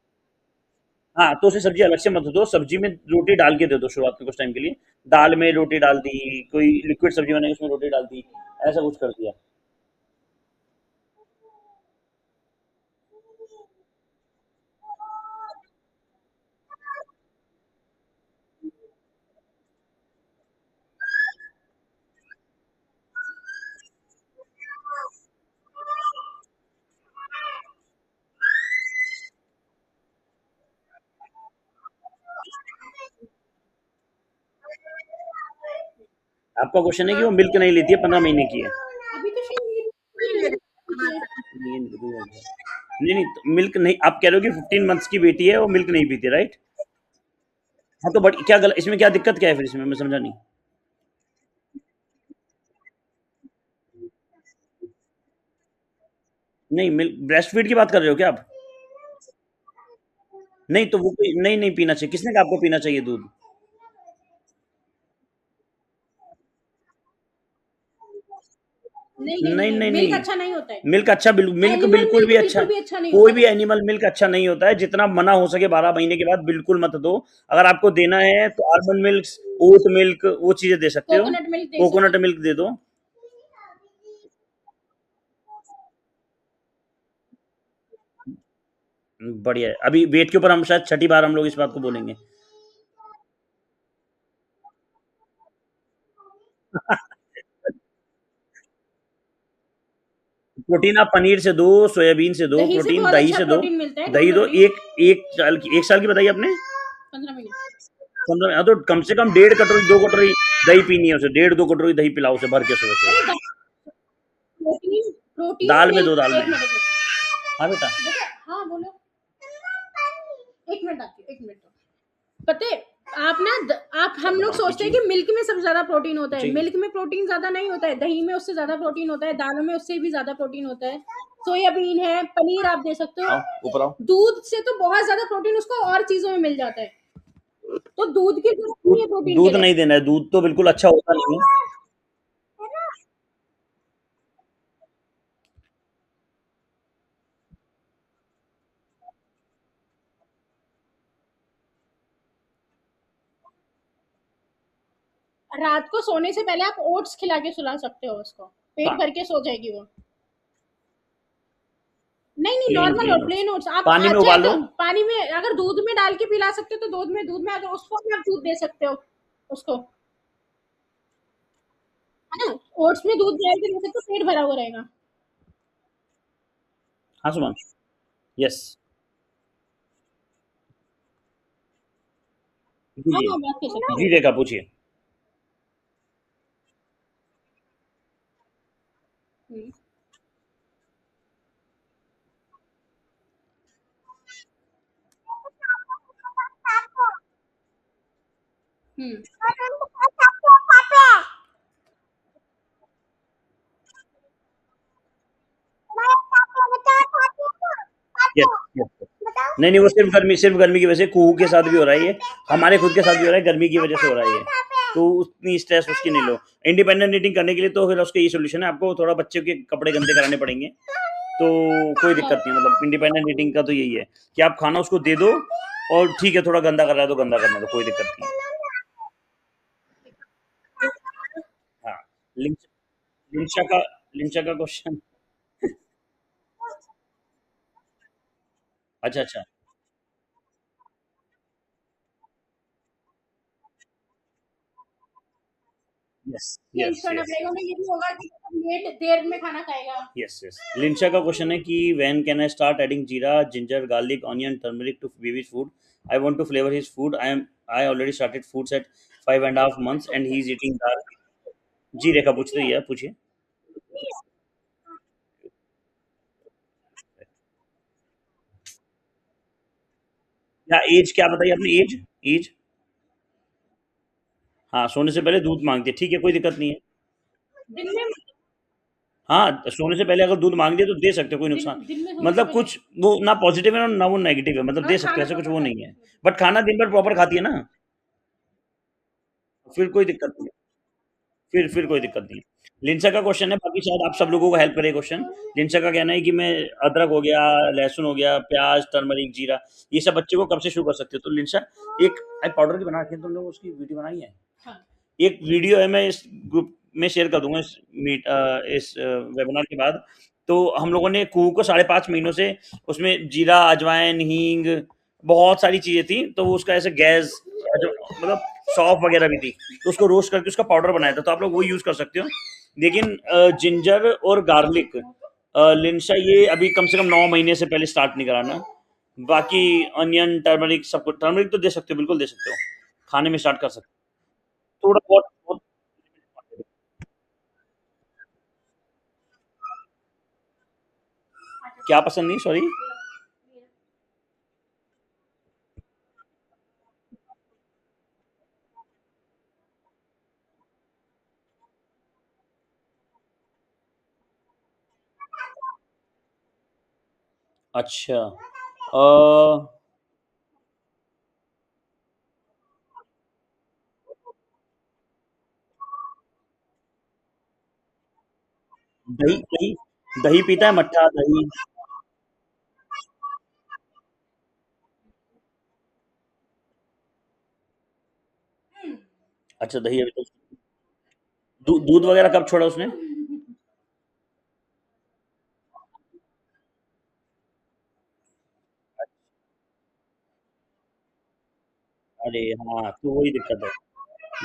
हाँ, तो उसे सब्ज़ी अलग से मत दो, सब्ज़ी में रोटी डाल के दे दो शुरुआत में कुछ टाइम के लिए। दाल में रोटी डाल दी, कोई लिक्विड सब्ज़ी बनाई उसमें रोटी डाल दी, ऐसा कुछ कर दिया। आपका क्वेश्चन है कि वो मिल्क नहीं लेती है, 15 महीने की है। अभी तो शायद नहीं, नहीं, तो मिल्क नहीं, आप कह रहे हो कि 15 मंथ्स की बेटी है, वो मिल्क नहीं पीती, राइट? हाँ, तो बट क्या गल इसमें क्या दिक्कत क्या है फिर इसमें? मैं समझा नहीं। नहीं, मिल्क ब्रेस्ट फीड की बात कर रहे हो क्या आप? नहीं, तो वो कोई नहीं, नहीं पीना चाहिए। किसने कहा आपको पीना चाहिए दूध? नहीं, नहीं, नहीं, नहीं, नहीं, मिल्क नहीं। अच्छा नहीं होता है। मिल्क अच्छा मिल्क एनिमल बिल्कुल मिल्क भी अच्छा, बिल्कुल भी अच्छा नहीं कोई होता भी है। एनिमल मिल्क अच्छा नहीं होता है, जितना मना हो सके 12 महीने के बाद बिल्कुल मत दो। अगर आपको देना है तो आलमंड मिल्क, ओट मिल्क वो चीज़ें दे सकते हो, कोकोनट मिल्क दे सकते कोकोनट हैं। मिल्क दे दो। बढ़िया है। अभी वेट के ऊपर हम शायद छठी बार हम लोग इस बात को बोलेंगे। प्रोटीन आप पनीर से दो, सोयाबीन से दो दही से प्रोटीन, बहुत दही अच्छा से दो। प्रोटीन मिलता है, दही डोंट दो, वरी। एक साल की बताई आपने? 15 महीने। 15 हाँ, तो कम से कम 1.5 कटोरी, 2 कटोरी दही पीनी है उसे, 1.5-2 कटोरी दही पिलाओ उसे भर के अरे सुबह-सुबह। प्रोटीन प्रोटीन दाल में दो, मिल्क, दाल में। एक मिनट, एक मिनट। हाँ बेटा। बेटा, हाँ बोलो। एक मिनट आती हूँ, एक मिनट। पता है, आप ना आप हम लोग सोचते हैं जी, कि मिल्क में सबसे ज्यादा प्रोटीन होता है। जी। मिल्क में प्रोटीन ज्यादा नहीं होता है, दही में उससे ज्यादा प्रोटीन होता है, दालों में उससे भी ज्यादा प्रोटीन होता है। सोयाबीन है, पनीर आप दे सकते हो। आओ, ऊपर आओ। दूध से तो बहुत ज्यादा प्रोटीन उसको और चीजों में मिल जाता है, तो दूध की जरूरत नहीं दूध है प्रोटीन के दूध लिए। नहीं देना है, दूध तो बिल्कुल अच्छा होता नहीं है। रात को सोने से पहले आप ओट्स खिला के सुला सकते हो उसको, पा पेट भर के सो जाएगी वो। नहीं, नहीं, plain normal plain oat, oats. Plain oats. आप पानी में चाहे उबाल तो लो। पानी में, अगर दूध में डाल के पिला सकते हो तो दूध में अगर उसको भी आप दूध दे सकते हो उसको, है ना। ओट्स में दूध डाल के दे सकते हो, पेट भरा हुआ रहेगा। हाँ, सुमन। यस। जी, हाँ, जी। हाँ, बात कर सकते जी, हो। रेखा पूछिए। Hmm, hmm. Yes, yes. नहीं, नहीं, वो सिर्फ़ गर्मी की वजह से, कुहू के साथ भी हो रहा है ये, हमारे खुद के साथ भी हो रहा है, गर्मी की वजह से हो रहा है ये। तो उतनी स्ट्रेस उसकी नहीं लो। इंडिपेंडेंट ईटिंग करने के लिए तो फिर उसका ये सॉल्यूशन है, आपको थोड़ा बच्चे के कपड़े गंदे कराने पड़ेंगे। तो कोई दिक्कत नहीं है, मतलब इंडिपेंडेंट ईटिंग का तो यही है कि आप खाना उसको दे दो, और ठीक है, थोड़ा गंदा कर रहा है तो गंदा करने दो, कोई दिक्कत नहीं है। हाँ, लिंच लिंचा का लिंचा का क्वेश्चन। अच्छा, अच्छा। यस, चेंज यस, करना यस, पड़ेगा, यस। उन्हें ये भी होगा कि लेट देर में खाना खाएगा। Yes, yes. लिंचा का क्वेश्चन है कि when can I start adding jeera, ginger, garlic, onion, turmeric to babies food? I want to flavour his food. I already started foods at 5.5 months and he is eating dal. जी, रेखा पूछ रही है, पूछिए। क्या age क्या बताई आपने? एज? एज? हाँ, सोने से पहले दूध माँगती है, ठीक है, कोई दिक्कत नहीं है। दिन में, हाँ, सोने से पहले अगर दूध माँग लिया तो दे सकते हो, कोई नुकसान, दिन में सोने से मतलब पहले। कुछ वो ना पॉज़िटिव है और ना वो नेगेटिव है, मतलब अगर दे सकते खाना हो, ऐसा कुछ प्रॉपर वो नहीं खाती है। है। बट खाना दिन भर प्रॉपर खाती है ना, फिर कोई दिक्कत नहीं है, फिर कोई दिक्कत नहीं है। लिंसा का क्वेश्चन है, बाकी शायद आप सब लोगों को हेल्प करे क्वेश्चन। लिंसा का कहना है कि मैं अदरक हो गया, लहसुन हो गया, प्याज, टर्मरिक, जीरा, ये सब बच्चे को कब से शुरू कर सकते हो? तो लिंसा, एक पाउडर की बना के तुम लोग उसकी वीडियो बनाई है? हाँ। एक वीडियो है, मैं इस ग्रुप में शेयर कर दूंगा इस वेबिनार के बाद। तो हम लोगों ने कुहू को 5.5 महीनों से उसमें जीरा, अजवाइन, हींग, बहुत सारी चीजें थी, तो वो उसका ऐसे गैस जो मतलब सौंफ वगैरह भी थी, तो उसको रोस्ट करके उसका पाउडर बनाया था, तो आप लोग वो यूज कर सकते हो। लेकिन जिंजर और गार्लिक, लिंसा, ये अभी कम से कम 9 महीने से पहले स्टार्ट नहीं कराना। बाकी अनियन, टर्मरिक, सब कुछ, टर्मरिक तो दे सकते हो, बिल्कुल दे सकते हो, खाने में स्टार्ट कर सकते हो थोड़ा बहुत, बहुत। क्या पसंद नहीं, सॉरी? अच्छा, अ, दही दही दही पीता है, मट्ठा दही? अच्छा, दही अभी तो दूध वगैरह कब छोड़ा उसने? अरे हाँ, तो वही दिक्कत है।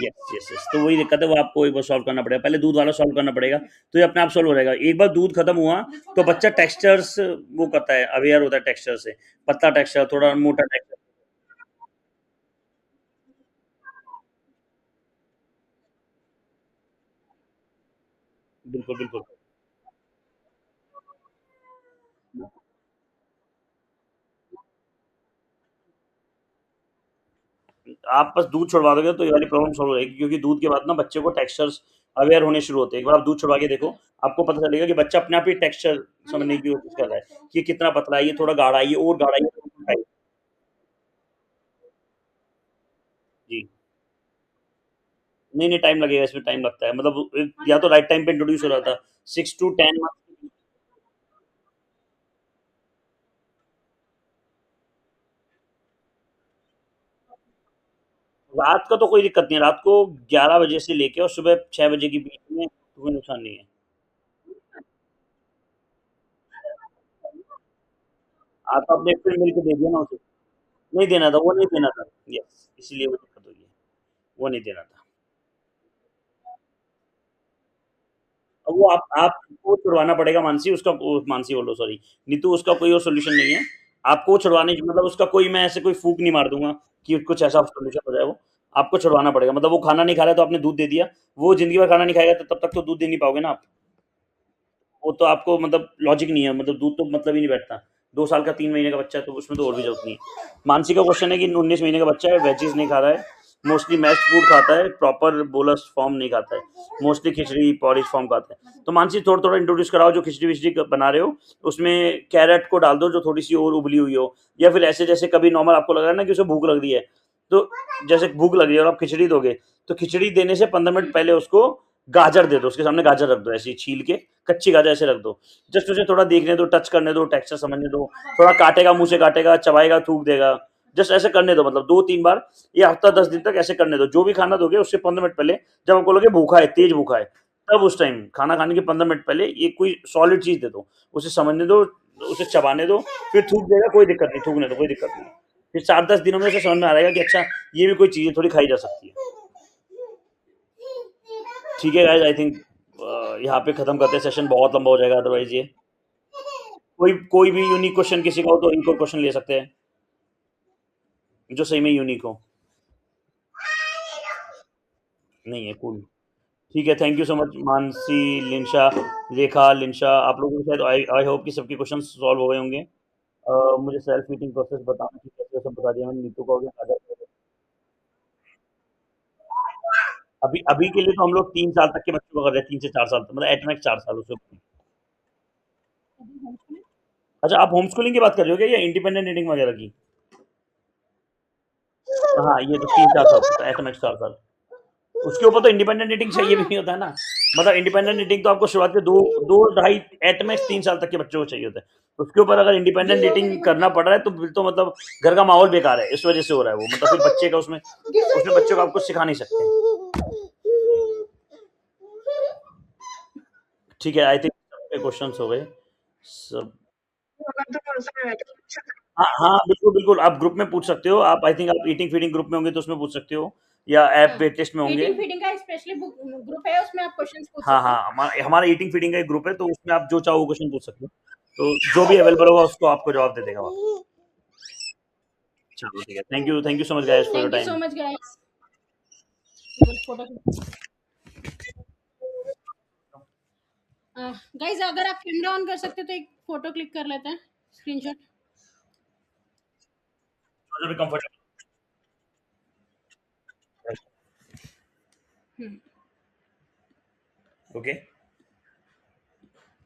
यस यस यस, तो वही दिक्कत है, वो आपको एक बार सॉल्व करना पड़ेगा, पहले दूध वाला सॉल्व करना पड़ेगा, तो ये अपने आप सॉल्व हो जाएगा। एक बार दूध खत्म हुआ तो बच्चा टेक्सचर्स वो करता है, अवेयर होता है टेक्सचर से, पतला टेक्सचर, थोड़ा मोटा टेक्सचर। बिल्कुल बिल्कुल। आप बस दूध छुड़वा दोगे तो ये वाली प्रॉब्लम सॉल्व हो जाएगी, क्योंकि दूध के बाद ना बच्चे को टेक्सचर्स अवेयर होने शुरू होते हैं। एक बार आप दूध छुड़वा के देखो, आपको पता चलेगा कि बच्चा अपने आप ही टेक्सचर समझने की कोशिश कर रहा है कि ये कितना पतला है, ये थोड़ा गाढ़ा है, ये और गाढ़ा है, ये थोड़ा मोटा है। जी। नहीं नहीं, टाइम लगेगा, इसमें टाइम लगता है, मतलब या तो राइट टाइम पे इंट्रोड्यूस हो रहा था, 6 to 10 मंथ। रात का तो कोई दिक्कत नहीं है, रात को 11 बजे से लेके और सुबह 6 बजे के बीच में कोई नुकसान नहीं है। आप अपने फिर मिल के दे दिया ना उसे। नहीं देना था, वो नहीं देना था। यस, इसलिए वो दिक्कत हुई है, वो नहीं देना था। अब वो आप आपको छुड़वाना पड़ेगा, मानसी, उसका मानसी बोलो, सॉरी, नीतू, उसका कोई और सोल्यूशन नहीं है। आपको छुड़वाने की मतलब उसका कोई, मैं ऐसे कोई फूक नहीं मार दूंगा कि कुछ ऐसा सोल्यूशन हो जाए। वो आपको छुड़वाना पड़ेगा, मतलब वो खाना नहीं खा रहा है तो आपने दूध दे दिया, वो जिंदगी भर खाना नहीं खाएगा तो तब तक तो दूध दे नहीं पाओगे ना आप। वो तो आपको मतलब लॉजिक नहीं है, मतलब दूध तो मतलब ही नहीं बैठता। 2 साल का, 3 महीने का बच्चा है, तो उसमें तो और भी जरूरत नहीं है। मानसी का क्वेश्चन है कि 19 महीने का बच्चा है, वेजीज नहीं खा रहा है, मोस्टली मैश्ड फूड खाता है, प्रॉपर बोलस फॉर्म नहीं खाता है, मोस्टली खिचड़ी पॉरिज फॉर्म खाता है। तो मानसी थोड़ा थोड़ा इंट्रोड्यूस कराओ, जो खिचड़ी विचड़ी बना रहे हो उसमें कैरेट को डाल दो, जो थोड़ी सी और उबली हुई हो, या फिर ऐसे जैसे कभी नॉर्मल आपको लग रहा है ना कि उसे भूख लग रही है, तो जैसे भूख लग रही है और आप खिचड़ी दोगे, तो खिचड़ी देने से 15 मिनट पहले उसको गाजर दे दो, उसके सामने गाजर रख दो, ऐसे ही छील के, कच्ची गाजर ऐसे रख दो। जस्ट उसे थोड़ा देखने दो, टच करने दो, टेक्सचर समझने दो, थोड़ा काटेगा, मुंह से काटेगा, चबाएगा, थूक देगा। जस्ट ऐसे करने दो, मतलब 2-3 बार, ये हफ्ता 10 दिन तक ऐसे करने दो। जो भी खाना दोगे उससे 15 मिनट पहले, जब आपको लगे भूखा है, तेज भूखा है, तब उस टाइम खाना खाने के 15 मिनट पहले ये कोई सॉलिड चीज दे दो, उसे समझने दो, उसे चबाने दो, फिर थूक देगा, कोई दिक्कत नहीं, थूकने दो, कोई दिक्कत नहीं। फिर 4-10 दिनों में उसे समझ में आ जाएगा कि अच्छा, ये भी कोई चीज है, थोड़ी खाई जा सकती है। ठीक है गाइस, आई थिंक यहाँ पे खत्म करते हैं, सेशन बहुत लंबा हो जाएगा अदरवाइज ये। कोई कोई भी यूनिक क्वेश्चन किसी का हो तो इनको क्वेश्चन ले सकते हैं, जो सही में यूनिक हो। नहीं है, कूल। ठीक है, thank you so much Mansi, Linsha, Rekha, Linsha, आप लोगों को शायद आई आई होप कि सबके क्वेश्चन सॉल्व हो गए होंगे। मुझे सेल्फ हीटिंग प्रोसेस बताना कि कैसे, सब बता दिया मैंने, नीतू का हो गया, आधा। अभी अभी के लिए तो हम लोग 3 साल तक के बच्चों को कर रहे हैं, 3 से 4 साल तक, मतलब एट मैक्स 4 साल उससे। अच्छा, आप होम स्कूलिंग की बात कर रहे हो क्या, या इंडिपेंडेंट रीडिंग वगैरह की? हाँ, ये तो 3-4 साल तक एट मैक्स 4 साल। उसके ऊपर तो इंडिपेंडेंट रीडिंग चाहिए भी नहीं होता है ना। मतलब इंडिपेंडेंट ईटिंग तो आपको शुरुआत के 2 ढाई एट मैक्स 3 साल तक के बच्चों को चाहिए होता है। तो उसके ऊपर अगर इंडिपेंडेंट ईटिंग करना पड़ रहा है तो फिर तो मतलब घर का माहौल बेकार है, इस वजह से हो रहा है वो। मतलब फिर बच्चे का उसमें बच्चों को आप कुछ सिखा नहीं सकते। ठीक है, आई थिंक सबके क्वेश्चंस हो गए सब। हाँ हाँ, बिल्कुल बिल्कुल, आप ग्रुप में पूछ सकते हो। आप आई थिंक आप ईटिंग फीडिंग ग्रुप में होंगे तो उसमें पूछ सकते हो, या ऐप हाँ, वेट टेस्ट में होंगे। ईटिंग फीडिंग का स्पेशली ग्रुप है, उसमें आप क्वेश्चंस पूछ हाँ सकते हाँ, हो। हमारा ईटिंग फीडिंग का एक ग्रुप है, तो उसमें आप जो चाहो वो क्वेश्चन पूछ सकते हो। तो जो भी अवेलेबल होगा उसको आपको जवाब दे देगा वो। चलो ठीक है, thank you so much guys for your thank you time. So much guys. Photo guys, अगर आप कैमरा ऑन कर सकते हो तो एक फोटो क्लिक कर लेते हैं, स्क्रीनशॉट। जो भी कंफर्टेबल। ओके,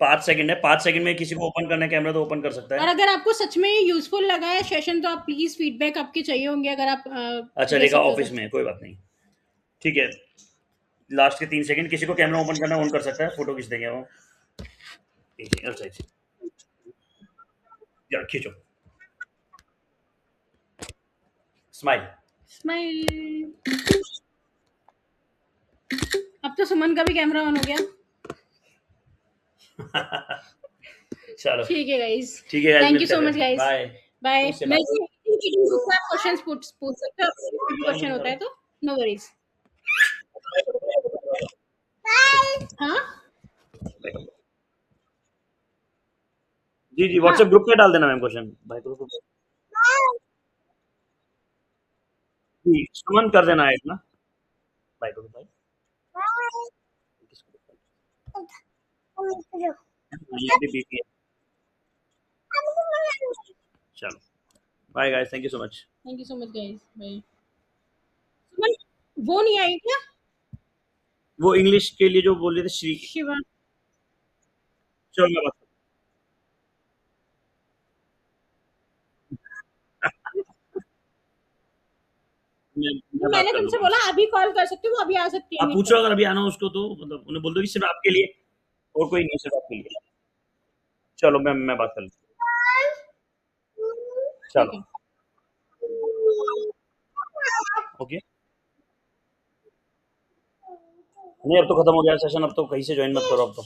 5 सेकंड है, 5 सेकंड में किसी को ओपन करना है कैमरा तो ओपन कर सकता और है। अगर आपको सच में यूजफुल लगा है सेशन तो आप प्लीज फीडबैक आपके चाहिए होंगे, अगर आप अच्छा, दे देखा सकते हो तो। ऑफिस में, कोई बात नहीं। ठीक है, लास्ट के 3 सेकंड, किसी को कैमरा ओपन करना ऑन कर सकता है, फोटो खींच देंगे वो। अच्छा, या खींचो, स्माइल। स्माइल। अब तो सुमन का भी कैमरा ऑन हो गया। चलो ठीक है गाइस, ठीक है गाइस, थैंक यू मिलते सो हैं मच फिर, गाइस। बाय। बाय। उससे मैं बात ग्रुप में क्वेश्चंस पूछ सकते हो, कोई भी क्वेश्चन होता है तो। No worries. हाँ, जी जी, हाँ, व्हाट्सएप ग्रुप पे डाल देना मैम क्वेश्चन, भाई ग्रुप। जी, सुमन कर देना है इतना। बाय करो, बाय। ये भी बीती है। चलो, bye guys, thank you so much. Thank you so much guys. Bye. Suman, वो नहीं आई क्या? वो इंग्लिश के लिए जो बोल रहे थे श्री। शिवा। चलो मैं बात मैं बात मैंने कर तुमसे लूंगा बोला उनसे। अभी कॉल कर सकती हूँ, वो अभी आ सकती है आप मीट पूछो पर। अगर अभी आना हो उसको, तो मतलब उन्हें बोल दो कि सिर्फ आपके लिए, और कोई नहीं, सिर्फ आपके लिए। चलो मैं बात कर लूँ। ठीक चलो, है। ओके। नहीं, अब तो खत्म हो गया सेशन, अब तो कहीं से ज्वाइन मत करो अब तो।